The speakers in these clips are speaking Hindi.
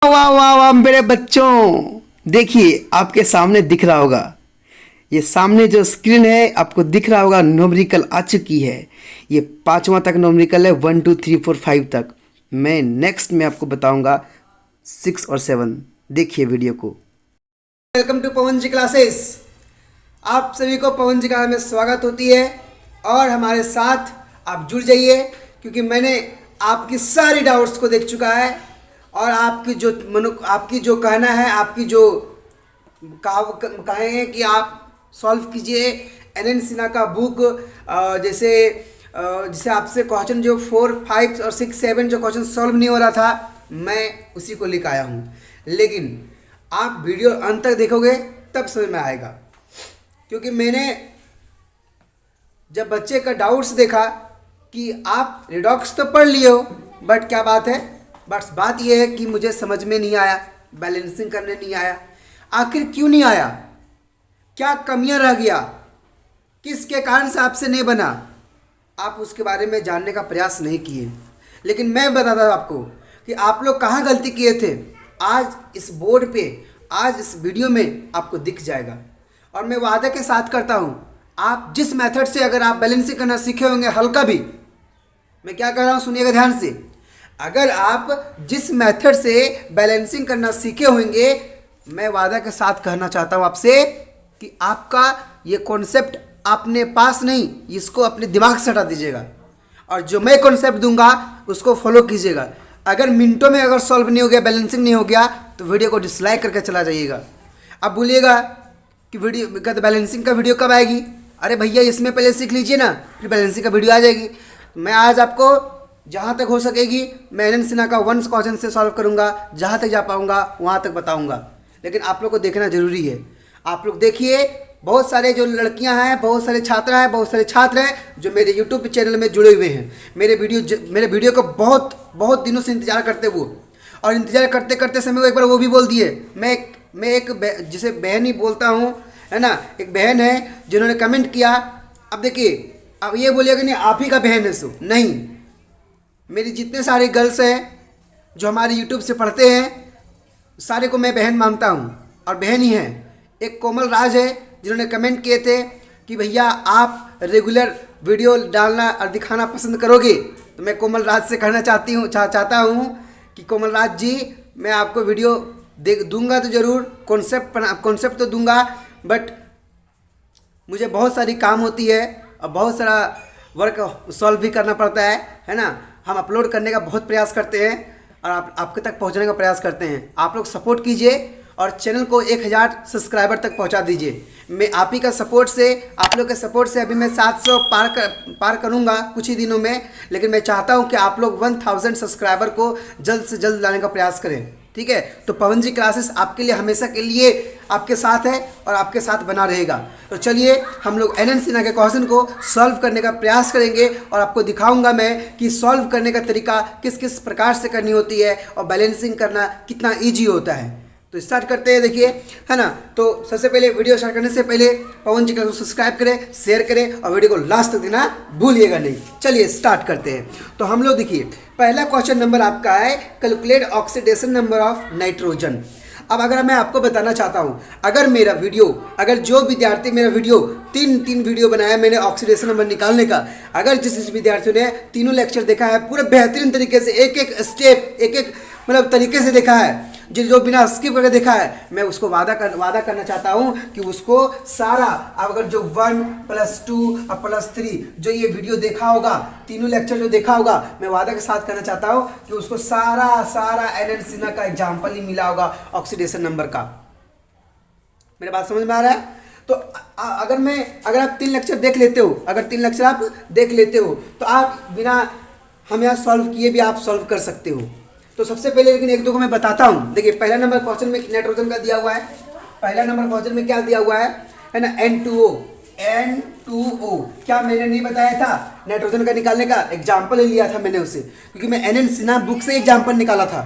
वाह वाह वाह मेरे बच्चों, देखिए आपके सामने दिख रहा होगा। ये सामने जो स्क्रीन है आपको दिख रहा होगा, न्यूमेरिकल आ चुकी है। ये 5वां तक न्यूमेरिकल है, 1 2 3 4 5 तक। मैं नेक्स्ट में आपको बताऊंगा 6 और 7। देखिए वीडियो को। Welcome to Pawan ji classes. आप सभी को पवन जी क्लास में स्वागत होती है और हमारे साथ आप जुड़ जाइए, क्योंकि मैंने आपकी सारी डाउट्स को देख चुका है और आपकी जो कहना है, आपकी जो कहेंगे कि आप सॉल्व कीजिए एन सिन्हा का बुक। जैसे आपसे क्वेश्चन जो 4 5 और 6 7 जो क्वेश्चन सॉल्व नहीं हो रहा था, मैं उसी को लेकर आया हूँ। लेकिन आप वीडियो अंत तक देखोगे तब समझ में आएगा, क्योंकि मैंने जब बच्चे का डाउट्स देखा कि आप रिडॉक्स तो पढ़ लिए हो, बट क्या बात है, बस बात यह है कि मुझे समझ में नहीं आया, बैलेंसिंग करने नहीं आया। आखिर क्यों नहीं आया? क्या कमियां रह गया? किसके कारण से आपसे नहीं बना? आप उसके बारे में जानने का प्रयास नहीं किए। लेकिन मैं बताता हूं आपको कि आप लोग कहाँ गलती किए थे। आज इस बोर्ड पे, आज इस वीडियो में आपको दिख जाएगा। और मैं वादा के साथ करता हूँ, आप जिस मेथड से अगर आप बैलेंसिंग करना सीखे होंगे, हल्का भी, मैं क्या कह रहा हूँ सुनिएगा ध्यान से। अगर आप जिस मेथड से बैलेंसिंग करना सीखे होंगे, मैं वादा के साथ कहना चाहता हूँ आपसे कि आपका ये कॉन्सेप्ट आपने पास नहीं, इसको अपने दिमाग से हटा दीजिएगा और जो मैं कॉन्सेप्ट दूंगा उसको फॉलो कीजिएगा। अगर मिनटों में अगर सॉल्व नहीं हो गया, बैलेंसिंग नहीं हो गया, तो वीडियो को डिसलाइक करके चला जाइएगा। अब बोलिएगा कि वीडियो बैलेंसिंग का वीडियो कब आएगी? अरे भैया इसमें पहले सीख लीजिए ना, फिर बैलेंसिंग का वीडियो आ जाएगी। मैं आज आपको जहाँ तक हो सकेगी मैं एन सिन्हा का 1 क्वेश्चन से सॉल्व करूँगा, जहाँ तक जा पाऊँगा वहाँ तक बताऊँगा। लेकिन आप लोग को देखना जरूरी है। आप लोग देखिए, बहुत सारे जो लड़कियां हैं, बहुत सारे छात्र हैं, बहुत सारे छात्र हैं जो मेरे यूट्यूब चैनल में जुड़े हुए हैं। मेरे वीडियो को बहुत दिनों से इंतजार करते वो, और इंतजार करते करते समय वो एक बार वो भी बोल दिए। मैं एक जिसे बहन ही बोलता हूँ, है ना, एक बहन है जिन्होंने कमेंट किया। अब देखिए, अब ये बोलिएगा नहीं आप ही का बहन है सो नहीं, मेरी जितने सारे गर्ल्स हैं जो हमारे यूट्यूब से पढ़ते हैं, सारे को मैं बहन मानता हूँ और बहन ही हैं। एक कोमल राज है जिन्होंने कमेंट किए थे कि भैया आप रेगुलर वीडियो डालना और दिखाना पसंद करोगे। तो मैं कोमल राज से कहना चाहता हूँ कि कोमल राज जी, मैं आपको वीडियो दूंगा तो ज़रूर, कॉन्सेप्ट तो दूंगा, बट मुझे बहुत सारी काम होती है और बहुत सारा वर्क सॉल्व भी करना पड़ता है ना। हम अपलोड करने का बहुत प्रयास करते हैं और आपके तक पहुंचने का प्रयास करते हैं। आप लोग सपोर्ट कीजिए और चैनल को 1000 सब्सक्राइबर तक पहुंचा दीजिए। मैं आप ही का सपोर्ट से, आप लोग के सपोर्ट से अभी मैं 700 पार करूंगा कुछ ही दिनों में। लेकिन मैं चाहता हूं कि आप लोग 1000 सब्सक्राइबर को जल्द से जल्द लाने का प्रयास करें, ठीक है। तो पवन जी क्लासेस आपके लिए हमेशा के लिए आपके साथ है और आपके साथ बना रहेगा। तो चलिए हम लोग एन सिन्हा के क्वेश्चन को सॉल्व करने का प्रयास करेंगे और आपको दिखाऊंगा मैं कि सॉल्व करने का तरीका किस किस प्रकार से करनी होती है और बैलेंसिंग करना कितना ईजी होता है। तो स्टार्ट करते हैं, देखिए, है ना। तो सबसे पहले वीडियो स्टार्ट करने से पहले पवन जी क्लास को सब्सक्राइब करें, शेयर करें और वीडियो को लास्ट तक देना भूलिएगा नहीं। चलिए स्टार्ट करते हैं। तो हम लोग देखिए, पहला क्वेश्चन नंबर आपका है calculate oxidation number of nitrogen. अब अगर मैं आपको बताना चाहता हूं, अगर जो विद्यार्थी मेरा वीडियो तीन वीडियो बनाया मैंने ऑक्सीडेशन नंबर निकालने का, अगर जिस विद्यार्थियों ने तीनों लेक्चर देखा है पूरे बेहतरीन तरीके से, एक एक स्टेप, एक एक मतलब तरीके से देखा है, जो बिना स्किप करके देखा है, मैं उसको वादा करना चाहता हूं कि उसको सारा, अगर जो 1 + 2 और +3 जो ये वीडियो देखा होगा, तीनों लेक्चर जो देखा होगा, मैं वादा के साथ कहना चाहता हूं कि उसको सारा एन सिन्हा का एग्जाम्पल ही मिला होगा ऑक्सीडेशन नंबर का। मेरी बात समझ में आ रहा है? तो अगर आप 3 लेक्चर देख लेते हो, तो आप बिना हम यहाँ सॉल्व किए भी आप सॉल्व कर सकते हो। तो सबसे पहले लेकिन एक दो को मैं बताता हूँ। देखिए, पहला नंबर क्वेश्चन में नाइट्रोजन का दिया हुआ है। पहला नंबर क्वेश्चन में क्या दिया हुआ है ना, N2O। क्या मैंने नहीं बताया था नाइट्रोजन का निकालने का? एग्जाम्पल लिया था मैंने उससे, क्योंकि मैं एन सिन्हा बुक से एग्जाम्पल निकाला था,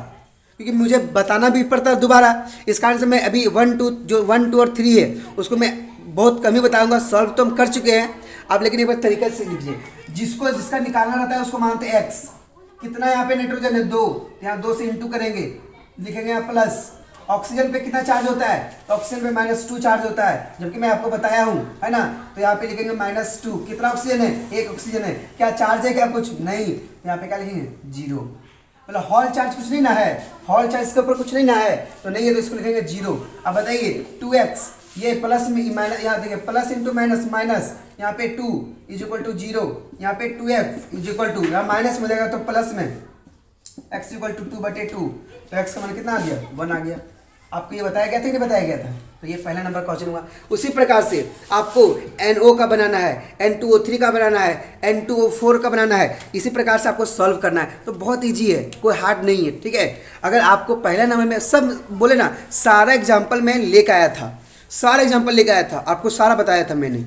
क्योंकि मुझे बताना भी पड़ता दोबारा। इस कारण से मैं अभी 1 2 और 3 है उसको मैं बहुत कम ही बताऊंगा। सॉल्व तो हम कर चुके हैं अब, लेकिन एक बार तरीके से लीजिए। जिसका निकालना रहता है उसको मानते हैं x। कितना यहाँ पे नाइट्रोजन है? 2, यहाँ 2 से इंटू करेंगे, लिखेंगे यहाँ प्लस। ऑक्सीजन पे कितना चार्ज होता है? तो ऑक्सीजन पे -2 चार्ज होता है, जबकि मैं आपको बताया हूँ, है ना। तो यहाँ पे लिखेंगे -2। कितना ऑक्सीजन है? एक ऑक्सीजन है। क्या चार्ज है क्या? कुछ नहीं। यहाँ पे क्या लिखेंगे? 0। मतलब हॉल चार्ज कुछ नहीं ना है, हॉल चार्ज के ऊपर कुछ नहीं ना है, तो नहीं है तो इसको लिखेंगे 0। अब बताइए 2x, ये प्लस में माइनस, यहाँ देखिए प्लस इंटू माइनस माइनस, यहाँ पे 2 = 0, यहाँ पे 2x = यहाँ माइनस में देगा तो प्लस में x = 2/2, तो x का मान कितना आ गया? 1 आ गया। आपको ये बताया गया था कि नहीं बताया गया था? तो ये पहला नंबर क्वेश्चन हुआ। उसी प्रकार से आपको NO का बनाना है, N2O3 का बनाना है, N2O4 का बनाना है, इसी प्रकार से आपको सॉल्व करना है। तो बहुत इजी है, कोई हार्ड नहीं है, ठीक है। अगर आपको पहला नंबर में सब बोले ना, सारा एग्जाम्पल मैं लेकर आया था, सारा एग्जाम्पल लेकर आया था, आपको सारा बताया था मैंने।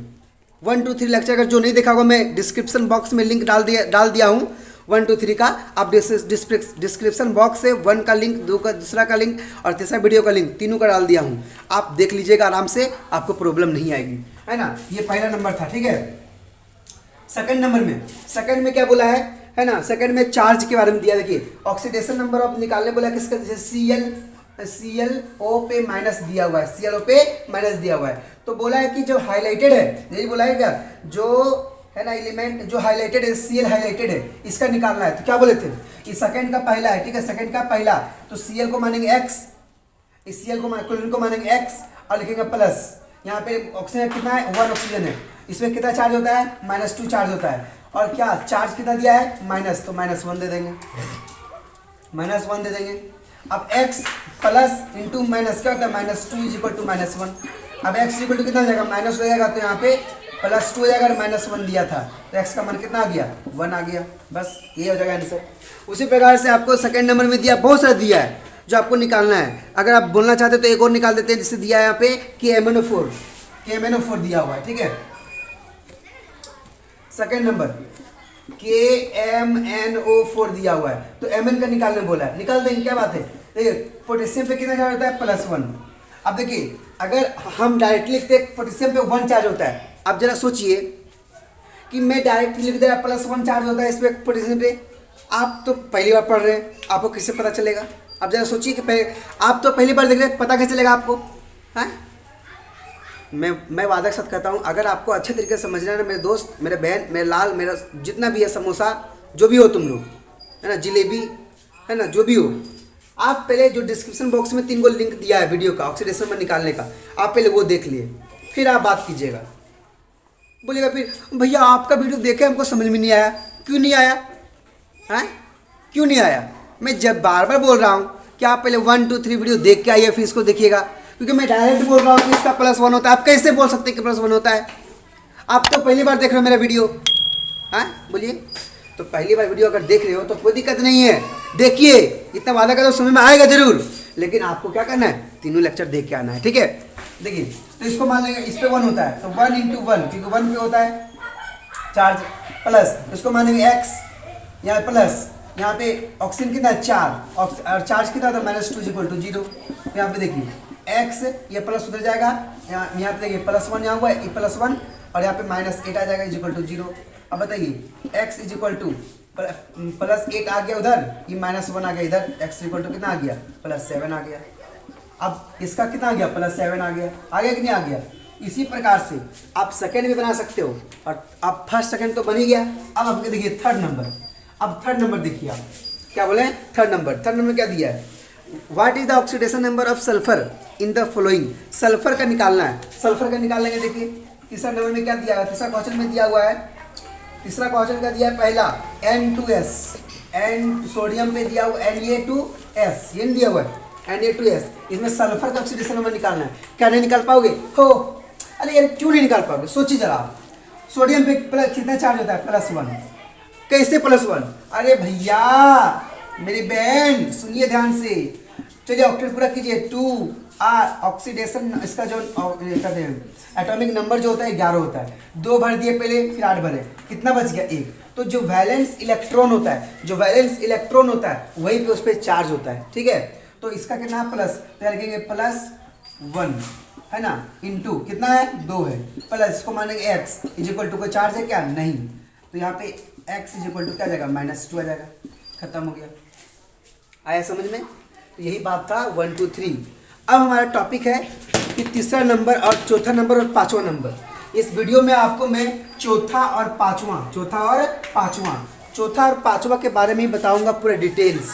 1 2 3 लेक्चर अगर जो नहीं देखा होगा, मैं डिस्क्रिप्शन बॉक्स में लिंक डाल दिया हूँ 1 2 3 का। आप डिस्क्रिप्शन बॉक्स से 1 का लिंक, 2 का, दूसरा का लिंक और तीसरा वीडियो का लिंक, तीनों का डाल दिया हूँ। आप देख लीजिएगा आराम से, आपको प्रॉब्लम नहीं आएगी, है ना। ये पहला नंबर था, ठीक है। सेकंड नंबर में, सेकंड में क्या बोला है ना, सेकंड में चार्ज के बारे में दिया। देखिए ऑक्सीडेशन नंबर ऑफ निकालने बोला किसका? जैसे ClO पे माइनस दिया हुआ है, ClO पे माइनस दिया हुआ है, तो बोला है कि जो हाईलाइटेड है, यही बोला है क्या, जो है ना एलिमेंट जो हाईलाइटेड है, Cl हाईलाइटेड है, इसका निकालना है। तो क्या बोले थे? ये सेकंड का पहला है, ठीक है, सेकंड का पहला, तो Cl को मानेंगे x, इस Cl को क्लोरीन को मानेंगे x और लिखेंगे प्लस। यहाँ पे ऑक्सीजन कितना है? 1 ऑक्सीजन है। इसमें कितना चार्ज होता है? -2 चार्ज होता है। और क्या चार्ज कितना दिया है? माइनस, तो -1 दे देंगे, -1 दे देंगे। अब x प्लस इंटू माइनस क्या होता है? -2 = -1। अब x = कितना हो जाएगा? माइनस हो जाएगा, तो यहाँ पे +2 हो जाएगा, -1 दिया था, तो x का मान कितना आ गया? 1 आ गया। बस ये हो जाएगा आंसर। उसी प्रकार से आपको सेकंड नंबर में दिया, बहुत सारा दिया है जो आपको निकालना है। अगर आप बोलना चाहते तो एक और निकाल देते हैं, जिससे दिया है यहाँ पे कि KMnO4 दिया हुआ है, ठीक है। सेकंड नंबर KMnO4 दिया हुआ है, तो Mn का निकालने बोला है, निकाल देंगे, क्या बात है। देखिए पोटेशियम पे कितना चार्ज होता है? +1। अब देखिए अगर हम डायरेक्टली लिखते पोटेशियम पे 1 चार्ज होता है, आप जरा सोचिए कि मैं डायरेक्टली लिख दे रहा +1 चार्ज होता है इस पे पोटेशियम पे। आप तो पहली बार पढ़ रहे हैं, आपको किससे पता चलेगा? आप जरा सोचिए कि आप तो पहली बार देख रहे हैं, पता कैसे चलेगा आपको? हैं? मैं वादा के साथ कहता हूँ, अगर आपको अच्छे तरीके से समझना है ना, मेरे दोस्त, मेरे बहन, मेरे लाल, मेरा जितना भी है, समोसा जो भी हो तुम लोग, है ना, जलेबी, है ना, जो भी हो, आप पहले जो डिस्क्रिप्शन बॉक्स में 3 लिंक दिया है वीडियो का ऑक्सीडेशन में निकालने का, आप पहले वो देख लिए, फिर आप बात कीजिएगा। बोलिएगा फिर भैया आपका वीडियो देखे हमको समझ में नहीं आया। क्यों नहीं आया? हैं? क्यों नहीं आया? मैं जब बार बार बोल रहा हूँ कि आप पहले 1 2 3 वीडियो देख के आइए, फिर इसको देखिएगा, क्योंकि मैं डायरेक्ट बोल रहा हूँ कि इसका +1 होता है। आप कैसे बोल सकते हैं कि +1 होता है? आप तो पहली बार देख रहे हो मेरा वीडियो, हैं? बोलिए। तो पहली बार वीडियो अगर देख रहे हो तो कोई दिक्कत नहीं है, देखिए, इतना वादा करो समझ में आएगा जरूर, लेकिन आपको क्या करना है? तीनों लेक्चर देख के आना है, ठीक है। देखिए तो इसको मान लेंगे, इस पे 1 होता है, तो 1 × 1, क्योंकि 1 पे होता है चार्ज, प्लस इसको मानेंगे x, यहाँ प्लस, यहाँ पे ऑक्सीजन कितना है? 4, और चार्ज कितना था? -2 = 0। यहाँ पे देखिए x, ये प्लस उधर जाएगा, यहाँ पे देखिए +1 यहाँ हुआ है, ये +1, और यहाँ पे -8 आ जाएगा =0। अब बताइए x = +8 आ गया उधर, ये -1 आ गया इधर, x = कितना आ गया? +7 आ गया। अब इसका कितना आ गया? +7 आ गया कि नहीं आ गया? इसी प्रकार से आप सेकंड भी बना सकते हो, और आप फर्स्ट सेकंड तो बन ही गया। अब आपके देखिए थर्ड नंबर, अब थर्ड नंबर देखिए आप क्या बोले? थर्ड नंबर क्या दिया है? What is the oxidation number of sulphur in the following? Sulphur का निकालना है, सल्फर का निकालेंगे। देखिए तीसरा नंबर में क्या दिया है? तीसरा क्वेश्चन में दिया हुआ है, तीसरा क्वेश्चन का दिया है पहला N2S, एन सोडियम पे दिया हुआ Na2S, ये दिया हुआ है Na2S। इसमें सल्फर का ऑक्सीडेशन नंबर निकालना है। क्या नहीं निकाल पाओगे? हो, अरे यार क्यों नहीं निकाल पाओगे? सोचिए जरा। सोडियम पे कितना चार्ज होता है? +1। कैसे +1? अरे भैया मेरी बहन सुनिए ध्यान से, चलिए ऑक्टेट पूरा कीजिए। 2R ऑक्सीडेशन, इसका जो कहते हैं एटॉमिक नंबर जो होता है 11 होता है। 2 भर दिए पहले, फिर 8 भरे, कितना बच गया? 1। तो जो वैलेंस इलेक्ट्रॉन होता है, वही पे उस पर चार्ज होता है, ठीक है। तो इसका कितना प्लस, तो लिखेंगे +1, है ना, इंटू कितना है? 2 है, प्लस इसको मानेंगे x = कोई चार्ज है क्या? नहीं, तो यहाँ पे x = क्या आ जाएगा? -2 आ जाएगा। खत्म हो गया। आया समझ में? तो यही बात था 1 2 3। अब हमारा टॉपिक है कि तीसरा नंबर और चौथा नंबर और पांचवा नंबर। इस वीडियो में आपको मैं चौथा और पांचवा के बारे में ही बताऊंगा, पूरे डिटेल्स,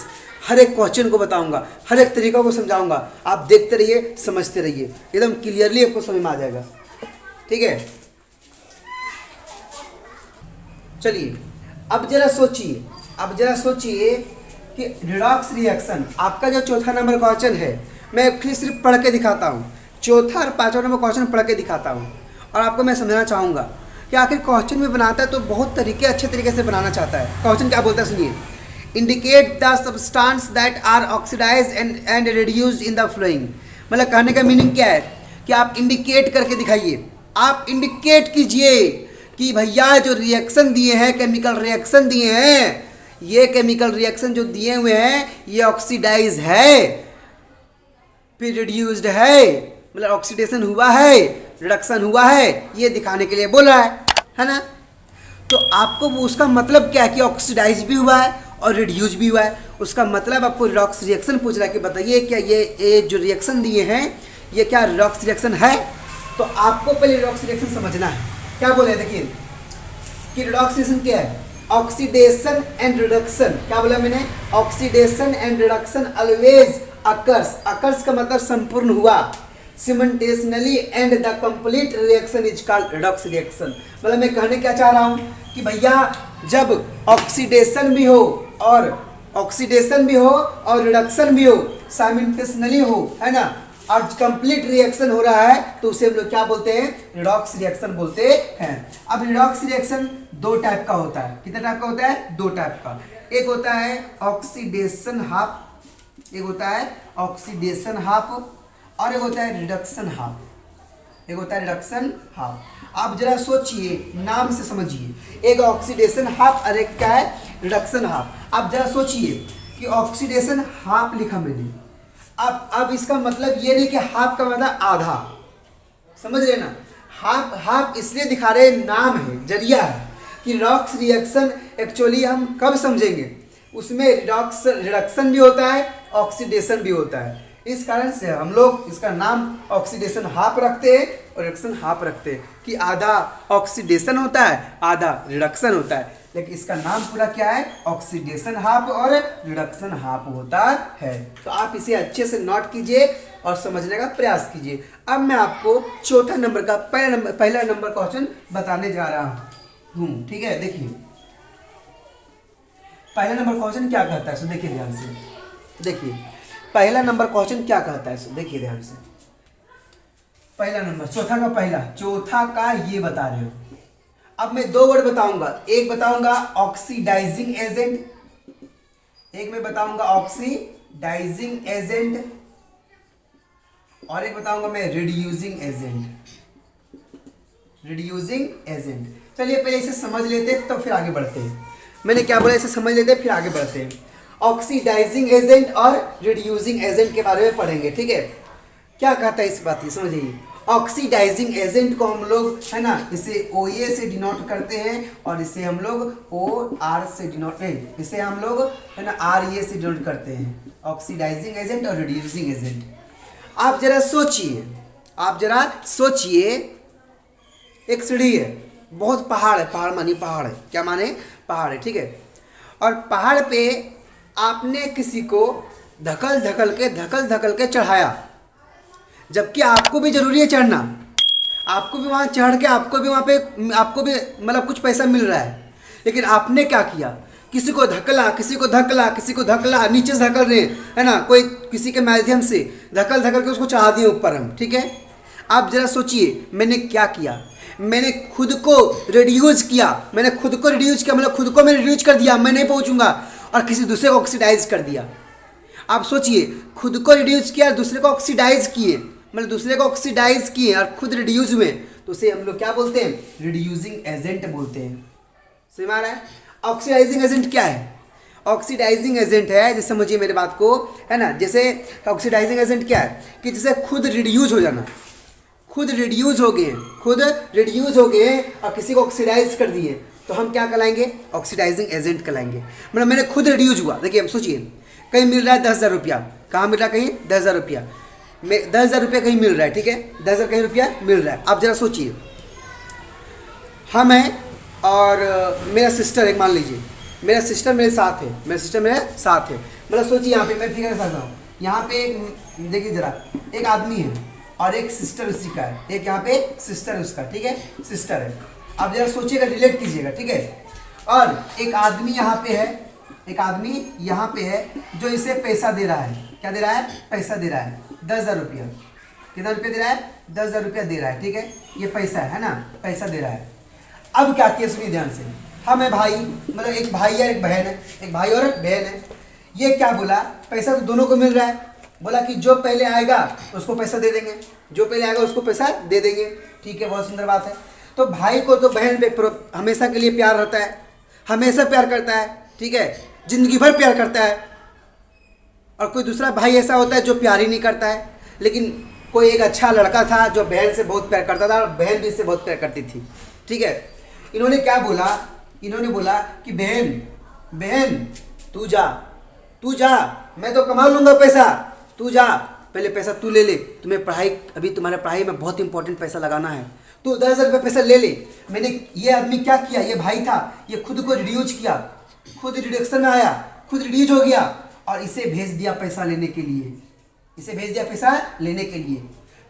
हर एक क्वेश्चन को बताऊंगा, हर एक तरीका को समझाऊंगा। आप देखते रहिए, समझते रहिए, एकदम क्लियरली आपको समझ में आ जाएगा। ठीक है, चलिए अब जरा सोचिए कि रिडॉक्स रिएक्शन, आपका जो चौथा नंबर क्वेश्चन है, मैं फिर सिर्फ पढ़ के दिखाता हूँ। चौथा और पांचवा नंबर क्वेश्चन पढ़ के दिखाता हूँ और आपको मैं समझाना चाहूँगा कि आखिर क्वेश्चन में बनाता है तो बहुत अच्छे तरीके से बनाना चाहता है। क्वेश्चन क्या बोलता है सुनिए, indicate the substance that are oxidise and reduced in the following. मतलब कहने का मीनिंग क्या है कि आप इंडिकेट करके दिखाइए, आप इंडिकेट कीजिए कि भैया जो रिएक्शन दिए हैं, केमिकल रिएक्शन दिए हैं, ये केमिकल रिएक्शन जो दिए हुए हैं ये ऑक्सीडाइज है, फिर रिड्यूस्ड है, मतलब ऑक्सीडेशन हुआ है, रिडक्शन हुआ है, ये दिखाने के लिए बोला है ना। तो आपको उसका मतलब क्या है कि ऑक्सीडाइज भी हुआ है और रिड्यूस भी हुआ है। उसका मतलब आपको रिडॉक्स रिएक्शन पूछ रहा है कि बताइए क्या ये जो रिएक्शन दिए हैं ये क्या रिडॉक्स रिएक्शन है। तो आपको पहले रिडॉक्स रिएक्शन समझना है। क्या बोले, देखिए कि रिडॉक्स रिएक्शन क्या है, ऑक्सीडेशन एंड रिडक्शन। क्या बोला मैंने, oxidation and reduction always occurs का मतलब संपूर्ण हुआ, simultaneously and the complete reaction is called redox reaction. मतलब मैं कहने क्या चाह रहा हूँ कि भैया जब ऑक्सीडेशन भी हो और रिडक्शन भी हो, साइमल्टेनियसली हो, है ना, और कंप्लीट रिएक्शन हो रहा है तो उसे हम लोग क्या बोलते हैं, रिडॉक्स रिएक्शन बोलते हैं। अब रिडॉक्स रिएक्शन दो टाइप का होता है। कितने टाइप का होता है, दो टाइप का। एक होता है ऑक्सीडेशन हाफ, एक होता है ऑक्सीडेशन हाफ और एक होता है रिडक्शन हाफ। आप जरा सोचिए, नाम से समझिए, एक ऑक्सीडेशन हाफ और एक क्या है, रिडक्शन हाफ। आप जरा सोचिए कि ऑक्सीडेशन हाफ लिखा मैंने, अब इसका मतलब ये नहीं कि हाफ का मतलब आधा, समझ रहे ना। हाफ इसलिए दिखा रहे, नाम है, जरिया है कि रिडॉक्स रिएक्शन एक्चुअली हम कब समझेंगे, उसमें रिडक्शन भी होता है, ऑक्सीडेशन भी होता है। इस कारण से हम लोग इसका नाम ऑक्सीडेशन हाफ रखते हैं और रिडक्शन हाफ रखते हैं कि आधा ऑक्सीडेशन होता है, आधा रिडक्शन होता है, लेकिन इसका नाम पूरा क्या है, ऑक्सीडेशन हाफ और रिडक्शन हाफ होता है। तो आप इसे अच्छे से नोट कीजिए और समझने का प्रयास कीजिए। अब मैं आपको चौथा नंबर का पहला नंबर क्वेश्चन बताने जा रहा हूँ। ठीक है, देखिए पहला नंबर क्वेश्चन क्या कहता है, सो देखिए ध्यान से, देखिए पहला नंबर क्वेश्चन क्या कहता है, सो देखिए ध्यान से। पहला नंबर, चौथा का ये बता रहे हो। अब मैं दो वर्ड बताऊंगा, एक बताऊंगा ऑक्सीडाइजिंग एजेंट, एक मैं बताऊंगा ऑक्सीडाइजिंग एजेंट और एक बताऊंगा मैं रिड्यूसिंग एजेंट। चलिए पहले इसे समझ लेते हैं तो फिर आगे बढ़ते हैं। मैंने क्या बोला, इसे समझ लेते हैं फिर आगे बढ़ते हैं। ऑक्सीडाइजिंग एजेंट और रिड्यूसिंग एजेंट के बारे में पढ़ेंगे। ठीक है, क्या कहता है इस बात की समझिए। ऑक्सीडाइजिंग एजेंट को हम लोग, है ना, इसे OA से डिनोट करते हैं और इसे हम लोग OR से डिनोट, इसे हम लोग, है ना, RA से डिनोट करते हैं, ऑक्सीडाइजिंग एजेंट और रिड्यूसिंग एजेंट। आप जरा सोचिए, एक सीढ़ी है, बहुत पहाड़ है, पहाड़ है, क्या माने, पहाड़ है, ठीक है, और पहाड़ पे आपने किसी को धकल धकल के चढ़ाया, जबकि आपको भी जरूरी है चढ़ना, आपको भी वहाँ चढ़ के आपको भी मतलब कुछ पैसा मिल रहा है, लेकिन आपने क्या किया, किसी को धकला, नीचे से धकल रहे, है ना, कोई किसी के माध्यम से धकल के उसको चढ़ा दिए ऊपर हम। ठीक है, आप जरा सोचिए मैंने क्या किया, मैंने खुद को रिड्यूस किया, मतलब खुद को मैं रिड्यूस कर दिया, मैं नहीं पहुँचूंगा, और किसी दूसरे को ऑक्सीडाइज कर दिया। आप सोचिए, खुद को रिड्यूस किया, दूसरे को ऑक्सीडाइज किए, मतलब दूसरे को ऑक्सीडाइज किए और खुद रिड्यूस हुए, तो उसे हम लोग क्या बोलते हैं, रिड्यूसिंग एजेंट बोलते हैं। समझ में आ रहा है। ऑक्सीडाइजिंग एजेंट क्या है, ऑक्सीडाइजिंग एजेंट है, जैसे समझिए मेरे बात को, है ना, जैसे ऑक्सीडाइजिंग एजेंट क्या है कि जैसे खुद रिड्यूस हो जाना, खुद रिड्यूस हो गए और किसी को ऑक्सीडाइज कर दिए, तो हम क्या कहलाएंगे, ऑक्सीडाइजिंग एजेंट कहलाएंगे। मतलब मैंने खुद रिड्यूस हुआ। देखिए अब सोचिए, कहीं मिल रहा है 10,000 रुपया, कहाँ मिल रहा है, कहीं 10,000 रुपया, 10,000 रुपया कहीं मिल रहा है, ठीक है, 10,000 कहीं रुपया मिल रहा है। अब जरा सोचिए, हम हैं और मेरा सिस्टर एक, मान लीजिए मेरा सिस्टर मेरे साथ है, मेरा सिस्टर मेरे साथ है, मतलब सोचिए यहाँ पे मैं फिगर करता हूँ, यहाँ पे एक देखिए जरा, एक आदमी है और एक सिस्टर उसी का है, एक यहाँ पे सिस्टर है उसका, ठीक है, सिस्टर है। अब जरा सोचिएगा, रिलेट कीजिएगा, ठीक है। और एक आदमी यहाँ पे है, एक आदमी यहाँ पे है जो इसे पैसा दे रहा है, क्या दे रहा है, पैसा दे रहा है, 10,000 रुपया, कितना रुपया दे रहा है, 10,000 रुपया दे रहा है, ठीक है, ये पैसा है ना, पैसा दे रहा है। अब क्या किया, सुनिए ध्यान से, हम है भाई, मतलब एक भाई है एक बहन है, एक भाई और बहन है। ये क्या बोला, पैसा तो दोनों को मिल रहा है, बोला कि जो पहले आएगा उसको पैसा दे देंगे, जो पहले आएगा उसको पैसा दे देंगे, ठीक है, बहुत सुंदर बात है। तो भाई को तो बहन पे हमेशा के लिए प्यार रहता है, हमेशा प्यार करता है, ठीक है, जिंदगी भर प्यार करता है। और कोई दूसरा भाई ऐसा होता है जो प्यार ही नहीं करता है। लेकिन कोई एक अच्छा लड़का था जो बहन से बहुत प्यार करता था और बहन भी इससे बहुत प्यार करती थी, ठीक है। इन्होंने क्या बोला, इन्होंने बोला कि बहन बहन तू जा, तू जा, मैं तो कमा लूँगा पैसा, तू जा, पहले पैसा तू ले ले, तुम्हें पढ़ाई, अभी तुम्हारे पढ़ाई में बहुत इंपॉर्टेंट पैसा लगाना है, तो 10,000 रुपये पैसा ले ले। मैंने, ये आदमी क्या किया, ये भाई था, ये खुद को रिड्यूज किया, खुद रिडक्शन में आया, खुद रिड्यूज हो गया और इसे भेज दिया पैसा लेने के लिए, इसे भेज दिया पैसा लेने के लिए।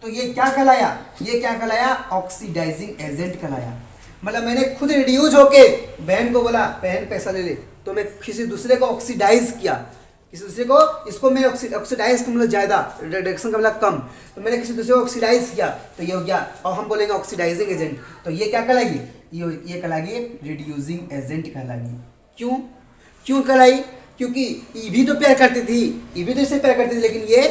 तो ये क्या कहलाया, ये क्या कहलाया, ऑक्सीडाइजिंग एजेंट कहलाया। मतलब मैंने खुद रिड्यूज होके बहन को बोला बहन पैसा ले ले, तो मैं किसी दूसरे को ऑक्सीडाइज किया, किसी दूसरे को, इसको मैं ऑक्सीडाइज का मतलब ज़्यादा, रिडक्शन का मतलब कम, तो मैंने किसी दूसरे को ऑक्सीडाइज किया, तो ये हो गया, और हम बोलेंगे ऑक्सीडाइजिंग एजेंट, तो ये क्या कहलाएगी, ये कहलाएगी रिड्यूसिंग एजेंट कहलाएगी। क्यों, क्यों कहलाई, क्योंकि ये भी तो प्यार करती थी, ये भी तो इससे प्यार करती थी, लेकिन ये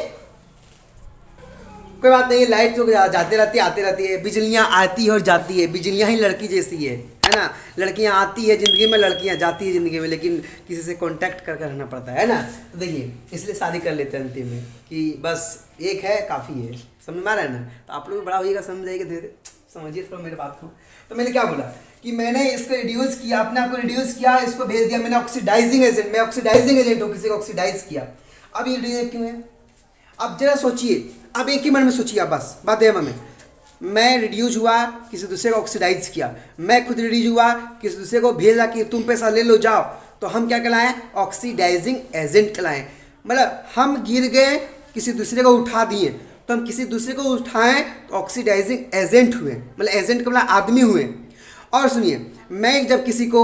कोई बात नहीं, लाइट तो जाती रहती है आती रहती है, बिजलियाँ आती है और जाती है, बिजलियाँ ही लड़की जैसी है ना, लड़कियाँ आती है ज़िंदगी में, लड़कियाँ जाती है ज़िंदगी में, लेकिन किसी से कांटेक्ट कर रहना पड़ता है ना। तो देखिए इसलिए शादी कर लेते हैं अंतिम में कि बस एक है काफ़ी है, समझ में आ रहा है ना। तो आप लोग भी बड़ा होइएगा, समझ जाइएगा, धीरे धीरे समझिए थोड़ा मेरे बात को। तो मैंने क्या बोला कि मैंने इसको रिड्यूस किया, अपने आप को रिड्यूस किया, इसको भेज दिया, मैंने ऑक्सीडाइजिंग एजेंट, मैं ऑक्सीडाइजिंग एजेंट हूँ, किसी को ऑक्सीडाइज किया। अब ये रिड्यूस क्यों है, अब जरा सोचिए, अब एक ही मन में सोचिए, आप बस बात है मन में, मैं रिड्यूज हुआ, किसी दूसरे को ऑक्सीडाइज किया, मैं खुद रिड्यूज हुआ, किसी दूसरे को भेजा कि तुम पैसा ले लो जाओ, तो हम क्या कहलाएं, ऑक्सीडाइजिंग एजेंट कहलाएं। मतलब हम गिर गए, किसी दूसरे को उठा दिए, तो हम किसी दूसरे को उठाएं तो ऑक्सीडाइजिंग एजेंट हुए, मतलब एजेंट का मतलब आदमी हुए। और सुनिए, मैं जब किसी को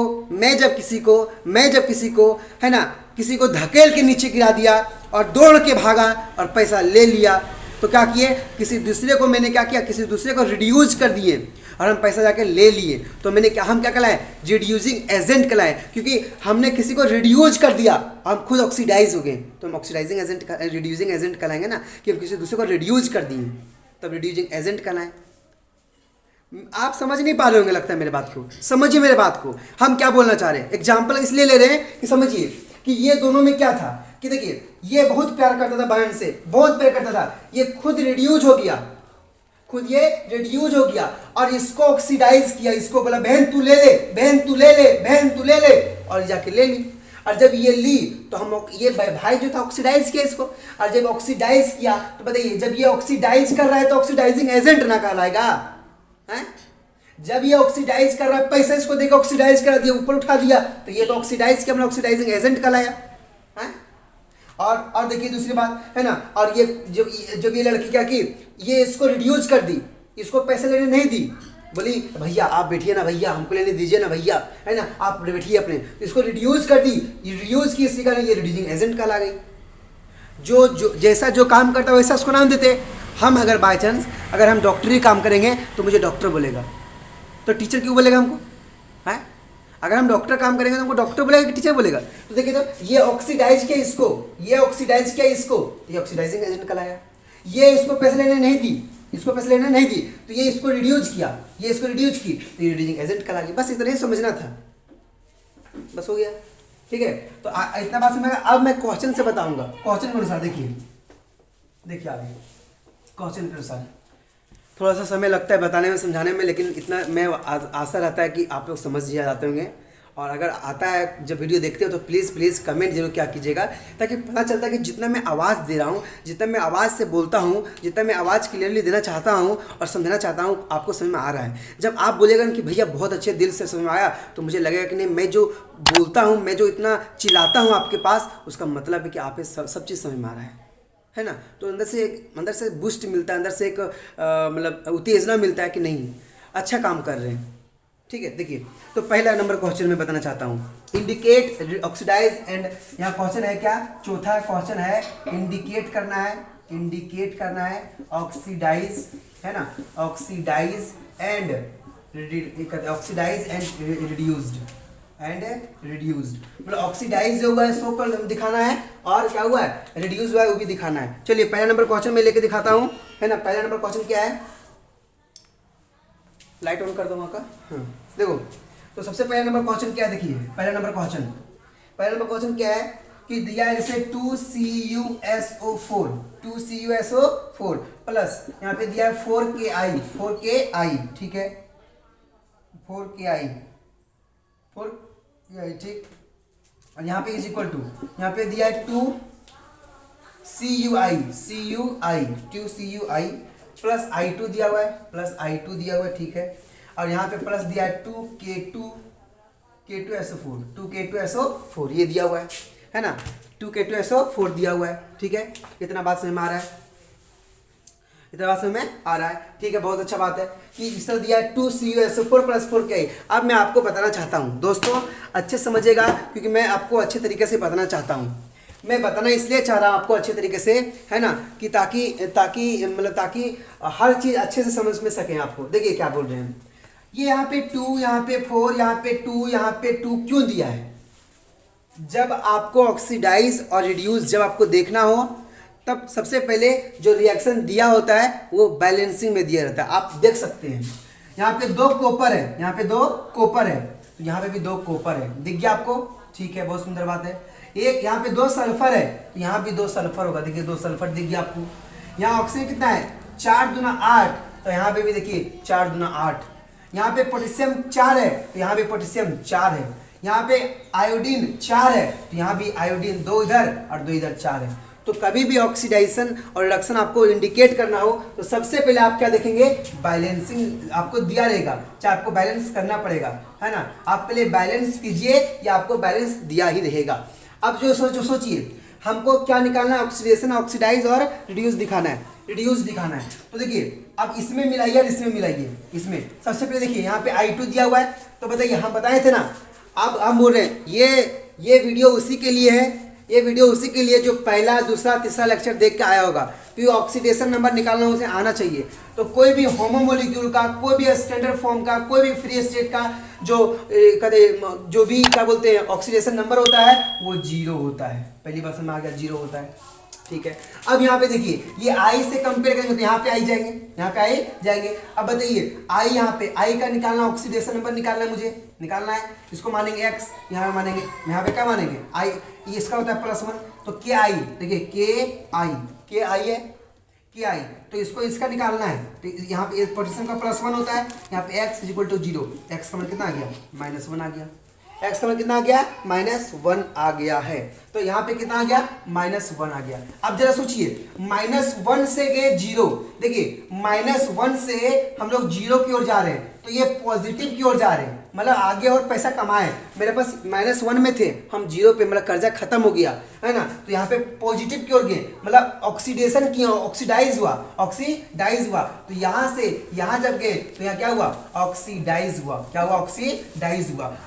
है ना, किसी को धकेल के नीचे गिरा दिया और दौड़ के भागा और पैसा ले लिया, तो क्या किए, किसी दूसरे को मैंने क्या किया, किसी दूसरे को रिड्यूस कर दिए और हम पैसा जाके ले लिए, तो मैंने क्या, हम क्या कहलाए, रिड्यूसिंग एजेंट कहलाए, क्योंकि हमने किसी को रिड्यूस कर दिया, हम खुद ऑक्सीडाइज हो गए, तो हम ऑक्सीडाइजिंग एजेंट, रिड्यूसिंग एजेंट कहलाएंगे ना, कि हम किसी दूसरे को रिड्यूस कर दिए, तब रिड्यूसिंग एजेंट कहलाए। आप समझ नहीं पा रहे होंगे लगता है मेरे बात को, समझिए मेरे बात को, हम क्या बोलना चाह रहे हैं। एग्जाम्पल इसलिए ले रहे हैं कि समझिए कि ये दोनों में क्या था, कि देखिए ये बहुत प्यार करता था बहन से, बहुत प्यार करता था, ये खुद रिड्यूज हो गया, खुद ये रिड्यूज हो गया और इसको ऑक्सीडाइज किया, इसको बोला बहन तू ले ले, बहन तू ले ले, बहन तू ले ले, और जाके ले ली। और जब ये ली तो हम, ये भाई जो था ऑक्सीडाइज किया इसको, और जब ऑक्सीडाइज किया तो बताइए, जब ये ऑक्सीडाइज कर रहा है तो ऑक्सीडाइजिंग एजेंट ना कहलाएगा हैं? जब ये ऑक्सीडाइज कर रहा है, पैसा इसको देकर ऑक्सीडाइज करा दिया, ऊपर उठा दिया, तो ये तो ऑक्सीडाइज किया, मतलब ऑक्सीडाइजिंग एजेंट कहलाया हैं? और देखिए दूसरी बात है ना, और ये जब ये लड़की क्या की, ये इसको रिड्यूस कर दी, इसको पैसे लेने नहीं दी, बोली भैया आप बैठिए ना भैया, हमको लेने दीजिए ना भैया, है ना, आप बैठिए अपने, इसको रिड्यूस कर दी, रिड्यूस की, इसी कारण ये रिड्यूसिंग एजेंट कहला गई। जो जैसा जो काम करता है वैसा उसको नाम देते। हम अगर बाय चांस अगर हम डॉक्टरी काम करेंगे तो मुझे डॉक्टर बोलेगा, तो टीचर क्यों बोलेगा हमको, है? अगर हम डॉक्टर काम करेंगे तो हमको डॉक्टर बोलेगा कि टीचर बोलेगा? तो देखिए, तो ये ऑक्सीडाइज किया इसको, ये ऑक्सीडाइज किया इसको, ये ऑक्सीडाइजिंग एजेंट कहलाया। ये इसको पैसे लेने नहीं दी, इसको पैसे लेने नहीं दी, तो ये इसको रिड्यूस किया, ये इसको रिड्यूस की, तो ये रिड्यूसिंग एजेंट कहला गया। बस इतना ही समझना था, बस हो गया, ठीक है। तो इतना बात समझ। अब मैं क्वेश्चन से बताऊंगा, क्वेश्चन के अनुसार देखिए आगे क्वेश्चन के अनुसार थोड़ा सा समय लगता है बताने में, समझाने में, लेकिन इतना मैं आशा रहता है कि आप लोग समझ जाते होंगे और अगर आता है जब वीडियो देखते हो तो प्लीज़ कमेंट जरूर क्या कीजिएगा, ताकि पता चलता है कि जितना मैं आवाज़ दे रहा हूँ, जितना मैं आवाज़ से बोलता हूँ, जितना मैं आवाज़ क्लियरली देना चाहता हूँ और समझाना चाहता हूँ, आपको समझ में आ रहा है। जब आप बोलेगा कि भैया बहुत अच्छे दिल से समझ में आया, तो मुझे लगेगा कि नहीं, मैं जो बोलता हूँ, मैं जो इतना चिल्लाता हूँ आपके पास, उसका मतलब है कि आप सब चीज़ समझ में आ रहा है ना। तो अंदर से बूस्ट मिलता है, अंदर से एक मतलब उत्तेजना मिलता है कि नहीं, अच्छा काम कर रहे हैं। ठीक है, देखिए तो पहला नंबर क्वेश्चन मैं बताना चाहता हूँ, इंडिकेट ऑक्सीडाइज एंड, यहाँ क्वेश्चन है क्या, चौथा क्वेश्चन है इंडिकेट करना है ऑक्सीडाइज, है ना, ऑक्सीडाइज एंड रिड्यूस्ड, मतलब ऑक्सीडाइज जो हुआ है सो पर दिखाना है, और क्या हुआ है, रिड्यूस हुआ है वो भी दिखाना है। चलिए पहला नंबर क्वेश्चन मैं लेके दिखाता हूँ, है ना। पहला नंबर क्वेश्चन क्या है, लाइट ऑन कर दो वहाँ का। हाँ देखो, तो सबसे पहला नंबर क्वेश्चन क्या है, देखिए पहला नंबर क्वेश्चन क्या है कि दिया है जैसे 2CuSO4 प्लस यहाँ पे दिया है 4Ki, ठीक है, 4Ki, ठीक, और यहाँ पे इज इक्वल टू, यहाँ पे दिया है 2CuI प्लस I2 दिया हुआ है, ठीक है, और यहाँ पे प्लस दिया है 2K2SO4 ये दिया हुआ है ना, 2K2SO4 दिया हुआ है, ठीक है। इतना बात समझ में आ रहा है, ठीक है, बहुत अच्छा बात है कि इस तरह दिया है 2CuSO4 प्लस 4Ki। अब मैं आपको बताना चाहता हूँ दोस्तों, अच्छे समझिएगा, क्योंकि मैं आपको अच्छे तरीके से बताना चाहता हूँ। मैं बताना इसलिए चाह रहा हूँ आपको अच्छे तरीके से, है ना, कि ताकि हर चीज़ अच्छे से समझ में सकें आपको। देखिए क्या बोल रहे हैं, ये यहाँ पे 2, यहाँ पे 4, यहाँ पे 2, यहाँ पे 2 क्यों दिया है। जब आपको ऑक्सीडाइज और रिड्यूस जब आपको देखना हो, तब सबसे पहले जो रिएक्शन दिया होता है वो बैलेंसिंग में दिया रहता है। आप देख सकते हैं यहाँ पे 2 कॉपर है, तो यहाँ पे भी 2 कॉपर है, दिख गया आपको, ठीक है, बहुत सुंदर बात है। एक यहाँ पे 2 सल्फर है, तो यहाँ भी 2 सल्फर होगा, देखिए 2 सल्फर दिख गया आपको। यहाँ ऑक्सीजन कितना है, 4 दूना 8, तो यहाँ पे भी देखिए 4 दूना 8। यहाँ पे पोटेशियम 4 है, तो यहाँ पे पोटेशियम 4 है। यहाँ पे आयोडीन 4 है, तो यहाँ भी आयोडीन 2 इधर और 2 इधर 4 है। तो कभी भी ऑक्सीडाइजेशन और रिडक्शन आपको इंडिकेट करना हो, तो सबसे पहले आप क्या देखेंगे, बैलेंसिंग आपको दिया रहेगा, चाहे आपको बैलेंस करना पड़ेगा, है ना। आप पहले बैलेंस कीजिए या आपको बैलेंस दिया ही रहेगा। अब जो सोचिए हमको क्या निकालना है, ऑक्सीडेशन, ऑक्सीडाइज और रिड्यूस दिखाना है, तो देखिए अब इसमें मिलाइए और इसमें मिलाइए। इसमें सबसे पहले देखिए यहाँ पे I2 दिया हुआ है, तो बताइए हम बताए थे ना, अब हम बोल रहे हैं ये वीडियो उसी के लिए है, जो पहला दूसरा तीसरा लेक्चर देख के आया होगा, तो ऑक्सीडेशन नंबर निकालना उसे आना चाहिए। तो कोई भी होमोमोलिक्यूल का, कोई भी स्टैंडर्ड फॉर्म का, कोई भी फ्री स्टेट का जो भी क्या बोलते हैं ऑक्सीडेशन नंबर होता है वो 0 होता है। पहली बार समझ में आ गया, 0 होता है, ठीक है। अब यहाँ पे देखिए ये I से कंपेयर करेंगे तो यहाँ पे आई जाएंगे, अब बताइए I यहाँ पे I का निकालना, ऑक्सीडेशन नंबर निकालना है, इसको मानेंगे x, यहाँ पे मानेंगे, यहाँ पे क्या मानेंगे I, इसका होता है +1, तो KI, देखिए KI है, तो इसको इसका निकालना है, तो यहाँ पे पोटेशियम का +1 होता है, यहाँ पे x = 0, x का मान कितना आ गया, -1 आ गया, x का मान कितना आ गया, -1 आ गया है। तो यहाँ पे कितना आ गया, -1 आ गया। अब जरा सोचिए, -1 से गए 0, देखिए -1 से हम लोग 0 की ओर जा रहे हैं, तो ये पॉजिटिव की ओर जा रहे हैं, मतलब आगे और पैसा कमाए। मेरे पास -1 में थे, हम 0 पे, मतलब कर्जा खत्म हो गया, है ना, तो यहाँ पे पॉजिटिव की ओर गए, मतलब ऑक्सीडेशन किया, ऑक्सीडाइज हुआ, तो यहाँ से यहाँ जब गए तो यहाँ क्या हुआ, ऑक्सीडाइज हुआ।